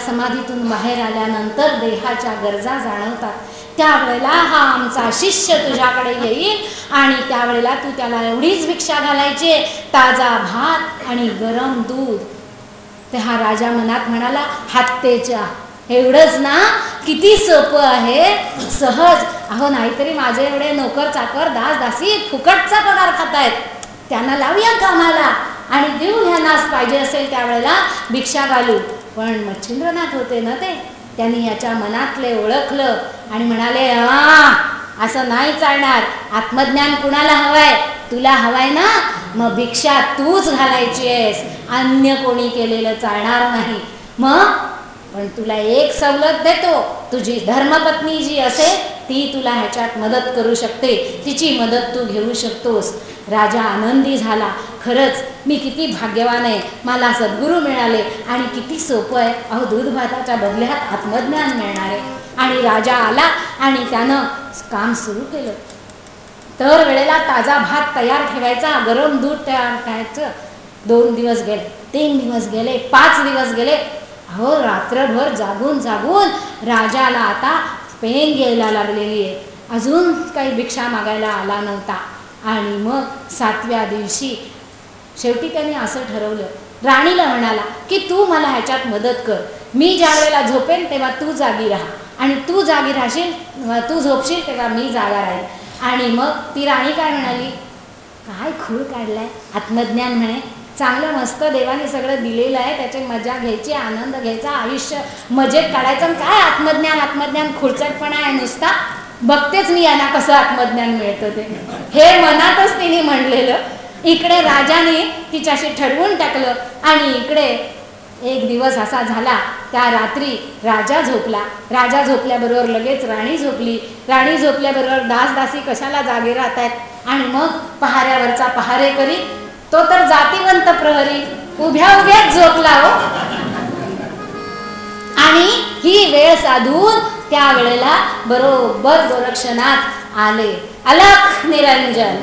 समाधीतून बाहेर आल्यानंतर देहाच्या गरजा जाणवतात, त्यावेळेला हा आमचा शिष्य तुझ्याकडे येईल आणि त्यावेळेला तू त्याला एवढीच भिक्षा घालायची, ताजा भात आणि गरम दूध. ते हा राजा मनात म्हणाला, हत्तेच्या एवढंच ना, किती सोपं आहे, सहज. अहो नाहीतरी माझे एवढे नोकर चाकर दास दासी फुकटचा पगार खातायत, त्यांना लावूया कामाला आणि देऊ ह्यांनाच पाहिजे असेल त्यावेळेला भिक्षा घालू. पण मच्छिंद्रनाथ होते ना ते, त्यांनी याच्या मनातले ओळखलं आणि म्हणाले, असं नाही चालणार. आत्मज्ञान कुणाला हवंय? तुला हवाय ना, मग भिक्षा तूच घालायची आहेस, अन्य कोणी केलेलं चालणार नाही. मग पण तुला एक सवलत देतो, तुझी धर्मपत्नी जी असेल ती तुला ह्याच्यात मदत करू शकते, तिची मदत तू घेऊ शकतोस. राजा आनंदी झाला. खरंच मी किती भाग्यवान आहे, मला सद्गुरू मिळाले आणि किती सोपं आहे. अहो, दूध भाताच्या बदल्यात आत्मज्ञान मिळणार आहे. आणि राजा आला आणि त्यानं काम सुरू केलं. तर वेळेला ताजा भात तयार ठेवायचा, गरम दूध तयार ठेवायचं. 2 दिवस गेले, 3 दिवस गेले, 5 दिवस गेले. अहो, रात्रभर जागून जागून राजाला आता पेंग यायला लागलेली आहे. अजून काही भिक्षा मागायला आला नव्हता. आणि मग 7व्या दिवशी शेवटी त्याने असं ठरवलं, राणीला म्हणाला की तू मला ह्याच्यात मदत कर. मी ज्या वेळेला झोपेन तेव्हा तू जागी राहा, आणि तू जागी राहशील, तू झोपशील तेव्हा मी जागा राहील. आणि मग ती राणी काय म्हणाली, काय खूळ काढलाय, आत्मज्ञान म्हणे, चांगलं मस्त देवाने सगळं दिलेलं आहे, त्याची मजा घ्यायची, आनंद घ्यायचा, आयुष्य मजेत काढायचं. काय आत्मज्ञान, आत्मज्ञान खुळचटपणा आहे नुसता. बघतेच मी यांना कसं आत्मज्ञान मिळतं ते. हे मनातच तिने म्हणलेलं. इकडे राजाने तिच्याशी ठरवून टाकलं. आणि इकडे एक दिवस असा झाला, त्या रात्री राजा झोपला. राजा झोपल्याबरोबर लगेच राणी झोपली. राणी झोपल्याबरोबर दासदासी कशाला जागे राहत आहेत. आणि मग पहाऱ्यावरचा पहारेकरी तो तर जातीवंत प्रहरी उभ्या उभ्याच झोपला हो. आणि ही वेळ साधून त्या वेळेला बरोबर गोरक्षनाथ आले. अलख निरंजन.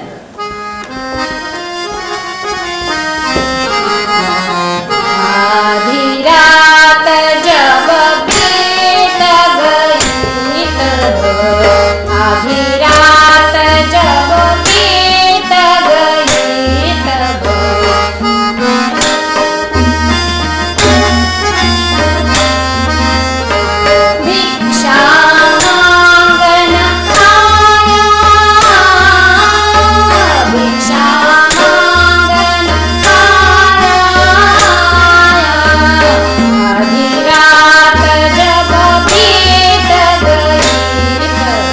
आधी रात जब बीत गई तब, आधी रात जब बीत गई तब, भिक्षा मांगन आया, भिक्षा मांगन आया, आधी रात जब बीत गई तब,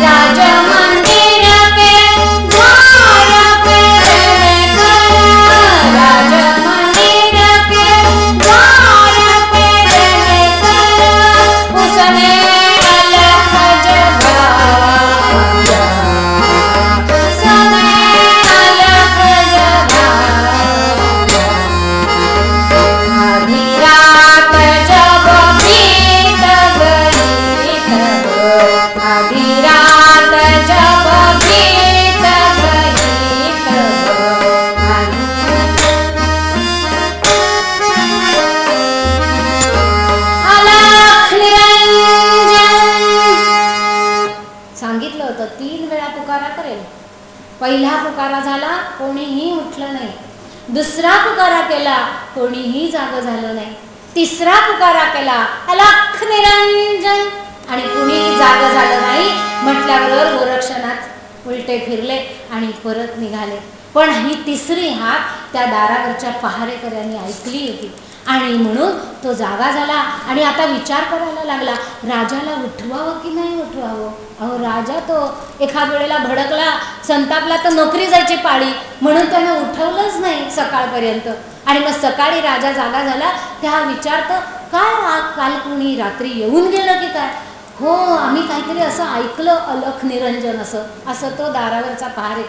राज मंदिर के द्वार पे रहकर, राज मंदिर के द्वार पे रहकर, उसने अलख जगाया, उसने अलख जगाया, आधी रात जब बीत गई तब, आधी रात जब बीत गई तब, अलख निरंजन. सांगितलं होतं 3 वेळा पुकारा करेल. पहिला पुकारा झाला, कोणीही उठलं नाही. दुसरा पुकारा केला, कोणीही जागं झालं नाही. तिसरा पुकारा केला, अलख निरंजन, आणि कुणीही जागं झालं नाही. म्हटल्याबरोबर गोरक्षनाथ उलटे फिरले आणि परत निघाले. पण ही तिसरी हाक त्या दारावरच्या पहारेकऱ्यांनी ऐकली होती. आणि म्हणून तो जागा झाला आणि आता विचार करायला लागला, राजाला उठवावं की नाही उठवावं. अहो, राजा तो एखाद वेळेला भडकला, संतापला तर नोकरी जायची पाळी, म्हणून त्यानं उठवलंच नाही सकाळपर्यंत. आणि मग सकाळी राजा जागा झाला, त्या विचारतं, काय काल कुणी रात्री येऊन गेलं की काय. हो, आम्ही काहीतरी असं ऐकलं, अलख निरंजन असं तो दारावरचा पहारे.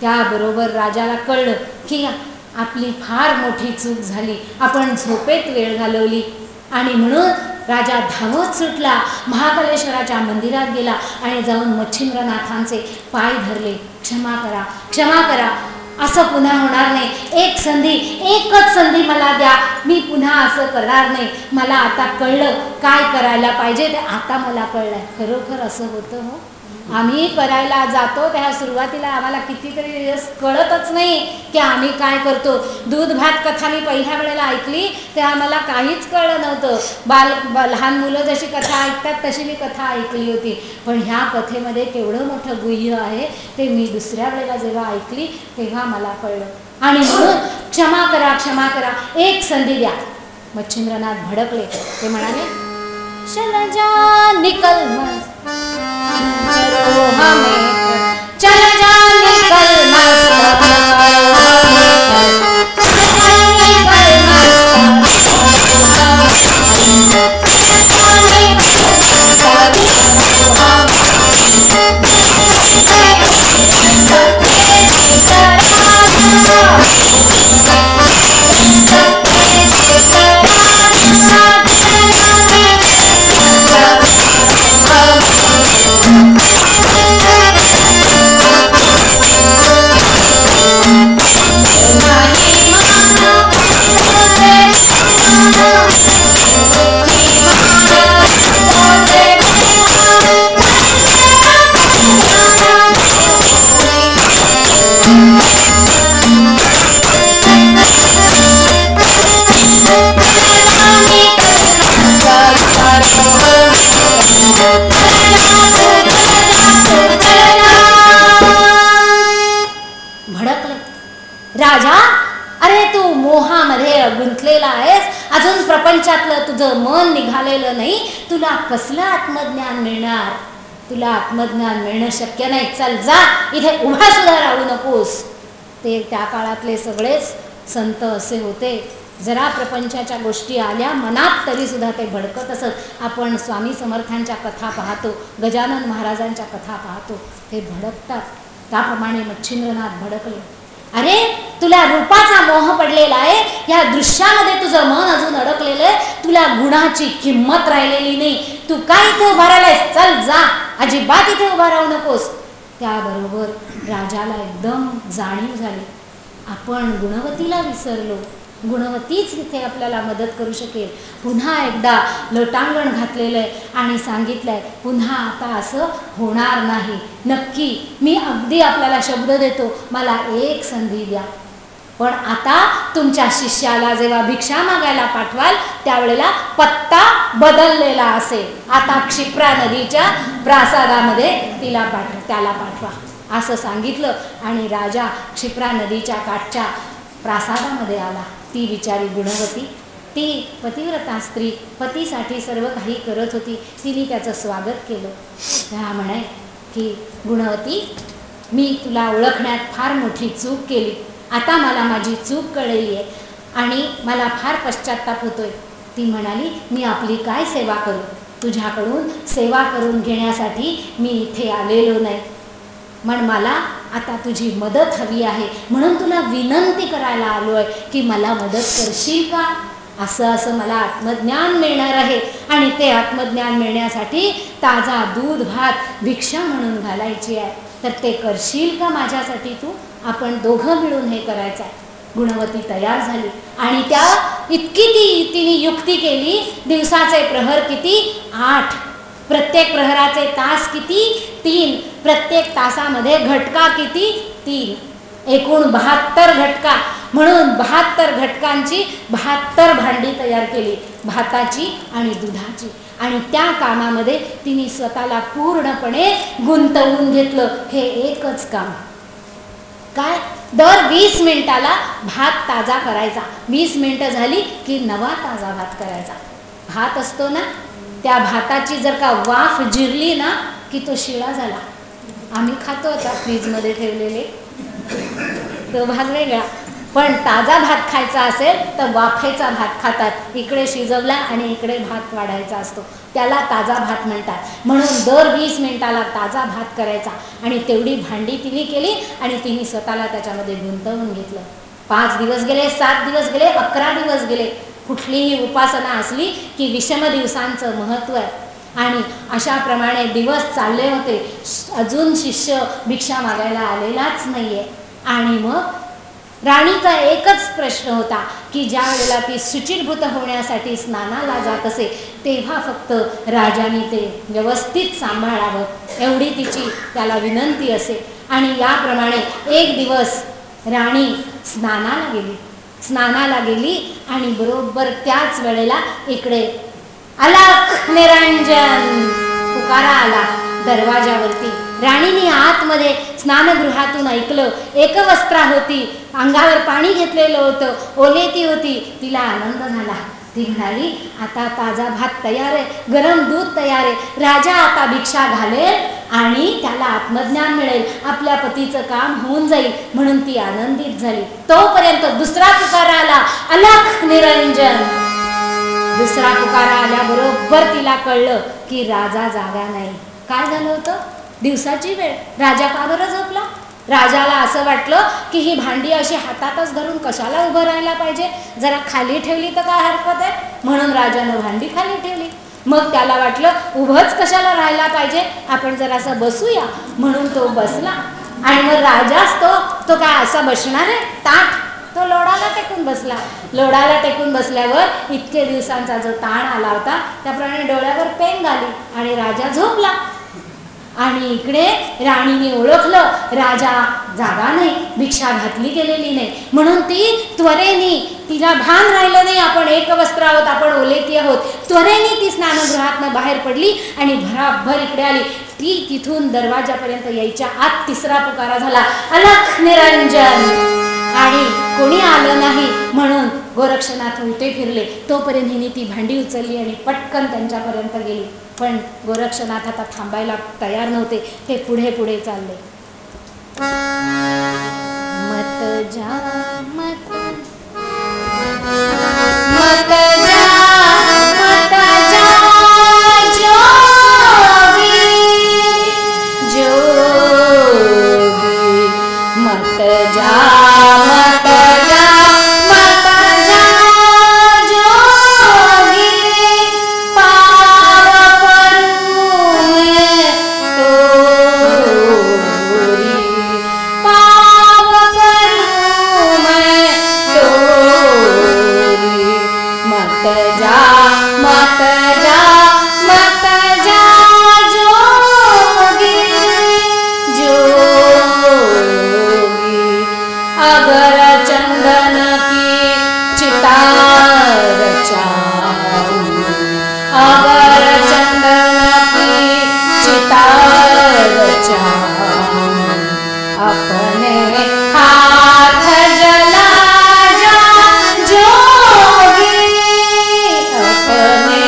त्याबरोबर राजाला कळलं की आपली फार मोठी चूक झाली, आपण झोपेत वेळ घालवली. आणि म्हणून राजा धावत सुटला, महाकालेश्वराच्या मंदिरात गेला आणि जाऊन मच्छिंद्रनाथांचे पाय धरले. क्षमा करा, क्षमा करा, असं पुन्हा होणार नाही. एकच संधी मला द्या, मी पुन्हा असं करणार नाही. मला आता कळलं काय करायला पाहिजे ते, आता मला कळलंय. खरोखर असं होतं हो. आम्ही करायला जातो त्या सुरुवातीला आम्हाला कितीतरी दिवस कळतच नाही की आम्ही काय करतो. दूध भात कथा मी पहिल्या वेळेला ऐकली तेव्हा मला काहीच कळलं नव्हतं. लहान मुलं जशी कथा ऐकतात तशी मी कथा ऐकली होती, पण ह्या कथेमध्ये केवढं मोठं गुह्य आहे ते मी दुसऱ्या वेळेला जेव्हा ऐकली तेव्हा मला कळलं. आणि म्हणून क्षमा करा, क्षमा करा, एक संधी द्या. मच्छिंद्रनाथ भडकले. ते म्हणाले, चल जा निकल मत चल जा निकल गुंतलेला आहेस, अजून प्रपंचातलं तुझं मन निघालेलं नाही, तुला कसलं आत्मज्ञान मिळणार? तुला आत्मज्ञान मिळणं शक्य नाही. चल जा, इथे उभा सुद्धा राहू नकोस. ते त्या काळातले सगळेच संत असे होते. जरा प्रपंचाच्या गोष्टी आल्या मनात तरी सुद्धा ते भडकत असत. आपण स्वामी समर्थांच्या कथा पाहतो, गजानन महाराजांच्या कथा पाहतो, ते भडकतात. त्याप्रमाणे मच्छिंद्रनाथ भडकले. अरे तुला रूपाचा मोह पडलेला आहे, या दृश्यामध्ये तुझं मन अजून अडकलेलं आहे, तुला गुणाची किंमत राहिलेली नाही. तू काय इथे उभा राहिलायस? चल जा, अजिबात इथे उभा राहू नकोस. त्याबरोबर राजाला एकदम जाणीव झाली, आपण गुणवतीला विसरलो. गुणवतीच इथे आपल्याला मदत करू शकेल. पुन्हा एकदा लोटांगण घातलेलं आहे आणि सांगितलं आहे, पुन्हा आता असं होणार नाही. नक्की मी अगदी आपल्याला शब्द देतो, मला एक संधी द्या. पण आता तुमच्या शिष्याला जेव्हा भिक्षा मागायला पाठवाल त्यावेळेला पत्ता बदललेला असेल. आता क्षिप्रा नदीच्या प्रासादामध्ये त्याला पाठवा असं सांगितलं. आणि राजा क्षिप्रा नदीच्या काठच्या प्रासादामध्ये आला. ती बिचारी गुणवती, ती पतिव्रता स्त्री, पतीसाठी सर्व काही करत होती. तिने त्याचं स्वागत केलं. त्या म्हणे की गुणवती, मी तुला ओळखण्यात फार मोठी चूक केली. आता मला माझी चूक कळलेली आहे आणि मला फार पश्चात्ताप होतोय. ती म्हणाली, मी आपली काय सेवा करू? तुझ्याकडून सेवा करून घेण्यासाठी मी इथे आलेलो नाही, पण मला आता तुझी मदत हवी आहे, म्हणून तुला विनंती करायला आलो आहे की मला मदत करशील का? असं मला आत्मज्ञान मिळणार आहे आणि ते आत्मज्ञान मिळण्यासाठी ताजा दूध भात भिक्षा म्हणून घालायची आहे, तर ते करशील का माझ्यासाठी तू? आपण दोघं मिळून हे करायचं आहे. गुणवती तयार झाली आणि त्या तिने युक्ती केली. दिवसाचे प्रहर किती? 8. प्रत्येक प्रहराचे तास किती? 3. प्रत्येक तासामध्ये घटका किती? 3. एकूण 72 घटका. म्हणून 72 घटकांची 72 भांडी तयार केली, भाताची आणि दुधाची. आणि त्या कामामध्ये तिने स्वतःला पूर्णपणे गुंतवून घेतलं. हे एकच काम. काय? दर 20 मिनिटाला भात ताजा करायचा. 20 मिनिटं झाली की नवा ताजा भात करायचा. भात असतो ना, त्या भाताची जर का वाफ जिरली ना की तो शिळा झाला. आम्ही खातो आता फ्रीजमध्ये ठेवलेले, तो भात वेगळा. पण ताजा भात खायचा असेल तर वाफेचा भात खातात. इकडे शिजवला आणि इकडे भात वाढायचा असतो, त्याला ताजा भात म्हणतात. म्हणून दर 20 मिनिटाला ताजा भात करायचा. आणि तेवढी भांडी तिने केली आणि तिने स्वतःला त्याच्यामध्ये गुंतवून घेतलं. 5 दिवस गेले, 7 दिवस गेले, 11 दिवस गेले. कुठलीही उपासना असली की विषम दिवसांचं महत्त्व आहे. आणि अशाप्रमाणे दिवस चालले होते. अजून शिष्य भिक्षा मागायला आलेलाच नाही आहे. आणि मग राणीचा एकच प्रश्न होता की ज्या वेळेला ती शुचिर्भूत होण्यासाठी स्नानाला जात असे तेव्हा फक्त राजाने ते व्यवस्थित सांभाळावं एवढी तिची त्याला विनंती असे. आणि याप्रमाणे एक दिवस राणी स्नानाला गेली आणि बरोबर त्याच वेळेला इकडे अलख निरंजन पुकारा आला दरवाजावरती. राणीने आतमध्ये स्नानगृहातून ऐकलं. एकवस्त्रा होती, अंगावर पाणी घेतलेलं होतं, ओलेती होती. तिला आनंद झाला. ती म्हणाली आता ताजा भात तयार आहे, गरम दूध तयार आहे, राजा आता भिक्षा घालेल आणि त्याला आत्मज्ञान मिळेल, आपल्या पतीचं काम होऊन जाईल म्हणून ती आनंदित झाली. तोपर्यंत दुसरा पुकारा आला अलख निरंजन. दुसरा पुकारा आल्याबरोबर तिला कळलं की राजा जागा नाही. काय झालं होतं? दिवसाची वेळ. राजा का बरं झोपला? राजाला असं वाटलं की ही भांडी अशी हातातच धरून कशाला उभं राहायला पाहिजे, जरा खाली ठेवली तर काय हरकत आहे, म्हणून राजानं भांडी खाली ठेवली. मग त्याला वाटलं उभंच कशाला राहायला पाहिजे, आपण जरासं बसूया, म्हणून तो बसला. आणि मग राजाच तो काय असा बसणार आहे ताठ, तो लोडाला टेकून बसला. लोडाला टेकून बसल्यावर इतके दिवसांचा जो ताण आला होता त्याप्रमाणे डोळ्यावर पेंग आली आणि राजा झोपला. आणि इकडे राणीने ओळखलं राजा जागा नाही, भिक्षा घातली गेलेली नाही, म्हणून ती त्वरेने, तिला भान राहिलं नाही आपण एकवस्त्र आहोत, आपण ओलेती आहोत, त्वरेने ती स्नानगृहातनं बाहेर पडली आणि भराभर इकडे आली. ती तिथून दरवाजापर्यंत यायच्या आत तिसरा पुकारा झाला अलख निरंजन. आणि कोणी आलं नाही म्हणून गोरक्षनाथ उलटे फिरले. तोपर्यंत हिने ती भांडी उचलली आणि पटकन त्यांच्यापर्यंत गेली. पण गोरक्षनाथ आता थांबायला तयार नव्हते, ते पुढे पुढे चालले. मत जा मत मत जा मत जा जोगी जोगी मत जा मत जा मत जा जोगी पाव परूए तोरी पाव परूए तोरी मत जा मत जा मत जा जोगी जोगी अगर चंदन की चिता रचाऊं, अगर चंदन की चिता रचाऊं, अपने हाथ जला जा जोगी, अपने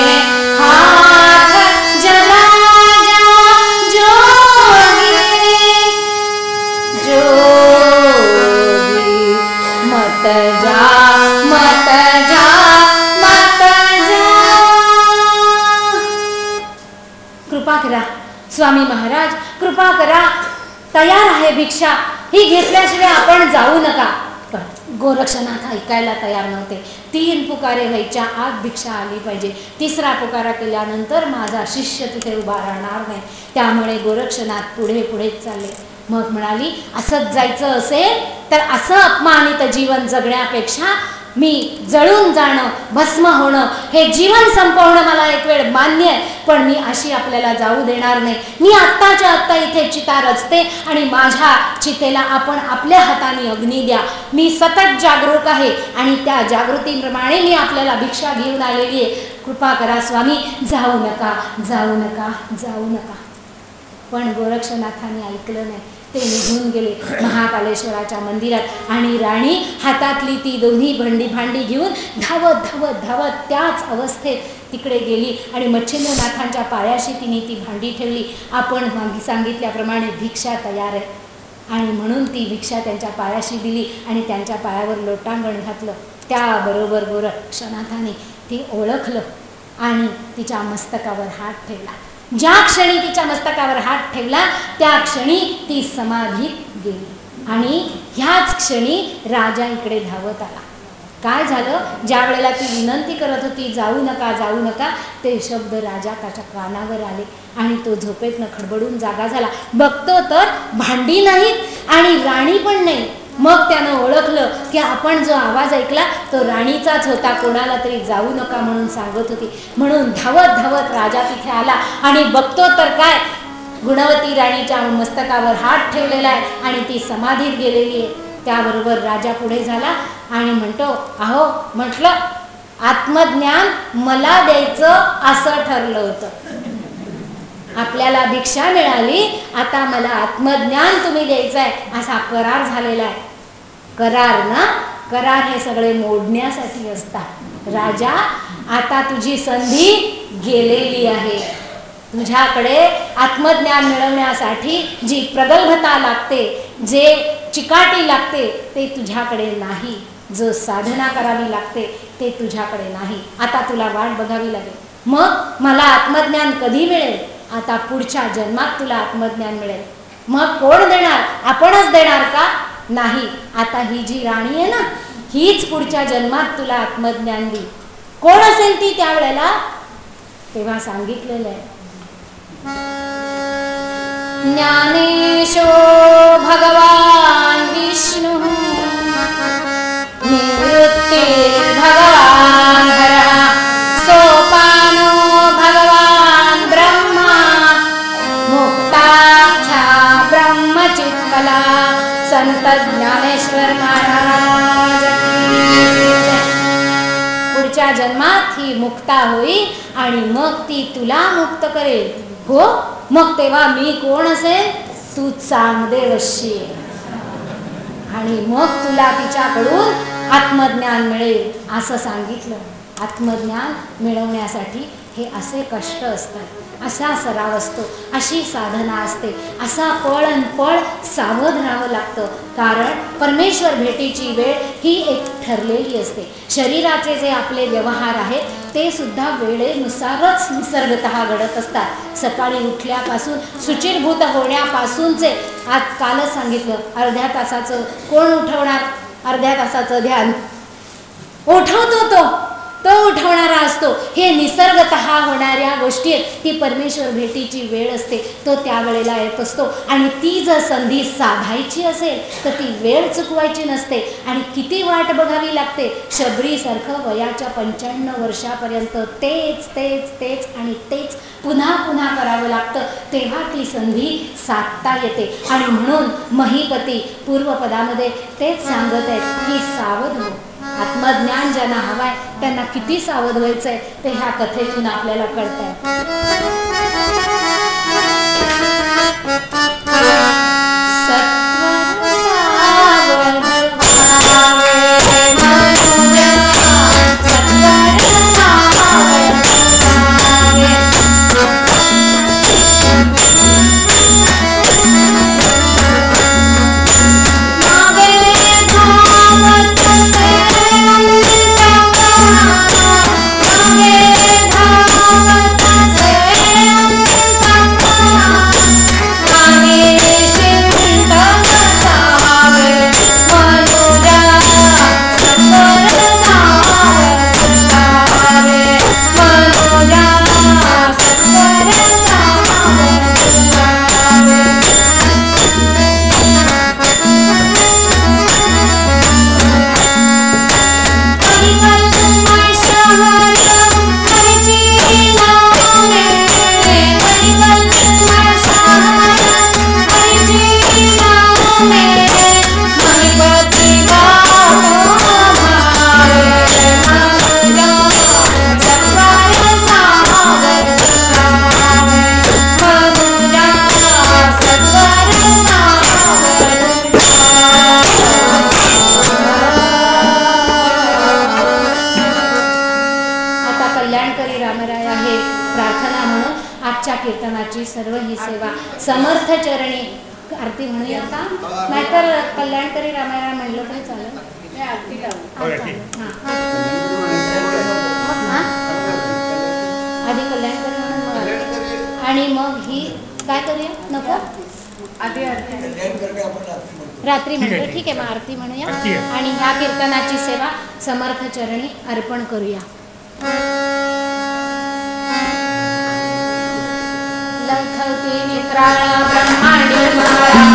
हाथ जला जा जोगी जोगी मत जा मत जा मत जा. कृपा करा स्वामी महाराज, कृपा करा, तयार आहे भिक्षा, ही घेतल्याशिवाय आपण जाऊ नका. पण गोरक्षनाथ ऐकायला तयार नव्हते. 3 पुकारे व्हायच्या आत भिक्षा आली पाहिजे. तिसरा पुकारा केल्यानंतर माझा शिष्य तिथे उभा राहणार नाही. त्यामुळे गोरक्षनाथ पुढे पुढेच चालले. मग म्हणाली असंच जायचं असेल तर असं अपमानित जीवन जगण्यापेक्षा मी जळून जाणं, भस्म होणं, हे जीवन संपवणं मला एक वेळ मान्य आहे, पण मी अशी आपल्याला जाऊ देणार नाही. मी आत्ताच्या आत्ता इथे चिता रचते आणि माझ्या चितेला आपण आपल्या हाताने अग्नी द्या. मी सतत जागरूक आहे आणि त्या जागृतीप्रमाणे मी आपल्याला भिक्षा घेऊन आलेली आहे. कृपा करा स्वामी, जाऊ नका जाऊ नका जाऊ नका. पण गोरक्षनाथाने ऐकलं नाही. ते निघून गेले महाकालेश्वराच्या मंदिरात आणि राणी हातातली ती दोन्ही भांडी घेऊन धावत धावत धावत त्याच अवस्थेत तिकडे गेली आणि मच्छिंद्रनाथांच्या पायाशी तिने ती भांडी ठेवली. आपण सांगितल्याप्रमाणे भिक्षा तयार आहे आणि म्हणून ती भिक्षा त्यांच्या पायाशी दिली आणि त्यांच्या पायावर लोटांगण घातलं. त्याबरोबर गोरक्षनाथाने ती ओळखलं आणि तिच्या मस्तकावर हात ठेवला. ज्या क्षणी तिच्या मस्तकावर हात ठेवला त्या क्षणी ती समाधीत गेली आणि ह्याच क्षणी राजा इकडे धावत आला. काय झालं? ज्या वेळेला ती विनंती करत होती जाऊ नका जाऊ नका, ते शब्द राजा त्याच्या कानावर आले आणि तो झोपेतनं खडबडून जागा झाला. बघतो तर भांडी नाहीत आणि राणी पण नाही. मग त्यानं ओळखलं की आपण जो आवाज ऐकला तो राणीचाच होता, कोणाला तरी जाऊ नका म्हणून सांगत होती. म्हणून धावत धावत राजा तिथे आला आणि बघतो तर काय, गुणवती राणीच्या मस्तकावर हात ठेवलेला आहे आणि ती समाधीत गेलेली आहे. त्याबरोबर राजा पुढे झाला आणि म्हणतो, अहो म्हटलं आत्मज्ञान मला द्यायचं असं ठरलं होतं, आपल्याला भिक्षा मिळाली, आता मला आत्मज्ञान तुम्ही द्यायचं आहे असा करार झालेला आहे. करार ना, करार हे सगळे मोडण्यासाठी असतात. राजा आता तुझी संधी गेलेली आहे. तुझ्याकडे आत्मज्ञान मिळवण्यासाठी जी प्रगल्भता लागते, जे चिकाटी लागते ते तुझ्याकडे नाही, जो साधना करावी लागते ते तुझ्याकडे नाही. आता तुला वाट बघावी लागेल. मग मला आत्मज्ञान कधी मिळेल? आता पुढच्या जन्मात तुला आत्मज्ञान मिळेल. मग कोण देणार? आपणच देणार का? नाही. आता ही जी राणी आहे ना, हीच पुढच्या जन्मात तुला आत्मज्ञान देईल. कोण असेल ती त्यावेळेला? तेव्हा सांगितलेलं आहे, ज्ञानेशो भगवान विष्णु निवृत्ति भगवान हरः सोपानो भगवान ब्रह्मा मुक्ताख्या ब्रह्मचित्कला. संत ज्ञानेश्वर महाराज. पुढच्या जन्मात ही मुक्ता होईल आणि मग ती तुला मुक्त करेल. हो, मग तेव्हा मी कोण असेल? तू चांगदेव असशील आणि मग तुला तिच्याकडून आत्मज्ञान मिळेल असं सांगितलं. आत्मज्ञान मिळवण्यासाठी हे असे कष्ट असतात, असा सराव असतो, अशी साधना असते, असा पळ आणि पळ सावध राहावं लागतं. कारण परमेश्वर भेटीची वेळ ही एक ठरलेली असते. शरीराचे जे आपले व्यवहार आहेत ते सुद्धा वेळेनुसारच निसर्गतः घडत असतात. सकाळी उठल्यापासून शुचिर्भूत होण्यापासूनचे, आज कालच सांगितलं, अर्ध्या तासाचं कोण उठवणार? अर्ध्या तासाचं ध्यान उठवतो तो उठवणारा असतो. हे निसर्गतः होणाऱ्या गोष्टी आहेत. ती परमेश्वर भेटीची वेळ असते, तो त्यावेळेला येत असतो. आणि ती जर संधी साधायची असेल तर ती वेळ चुकवायची नसते. आणि किती वाट बघावी लागते. शबरीसारखं वयाच्या 95 वर्षापर्यंत तेच तेच तेच आणि तेच पुन्हा पुन्हा करावं लागतं, तेव्हा ती संधी साधता येते. आणि म्हणून महीपती पूर्वपदामध्ये तेच सांगत आहेत की सावध हो. आत्मज्ञान ज्यांना हवाय त्यांना किती सावध व्हायचंय ते ह्या कथेतून आपल्याला कळतंय. कीर्तनाची सर्व ही सेवा समर्थ चरणी आरती म्हणूया का? नाहीतर कल्याणकरी रामायण म्हणलं तरी चालेल. आधी कल्याणकरी म्हणून आणि मग ही काय करूया? नको आधी रात्री म्हणतो. ठीक आहे, मग आरती म्हणूया आणि ह्या कीर्तनाची सेवा समर्थ चरणी अर्पण करूया. लखती नित्राळ ब्रह्मांडी महाराज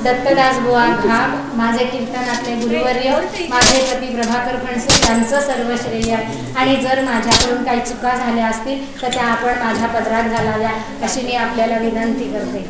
दत्तदास बुवा भाग माझे कीर्तनातले गुरुवर्य माझे पती प्रभाकर फणसे यांचं सर्व श्रेय आहे. आणि जर माझ्याकडून काही चुका झाल्या असतील तर त्या आपण माझ्या पदरात घालाव्या अशी मी आपल्याला विनंती करते.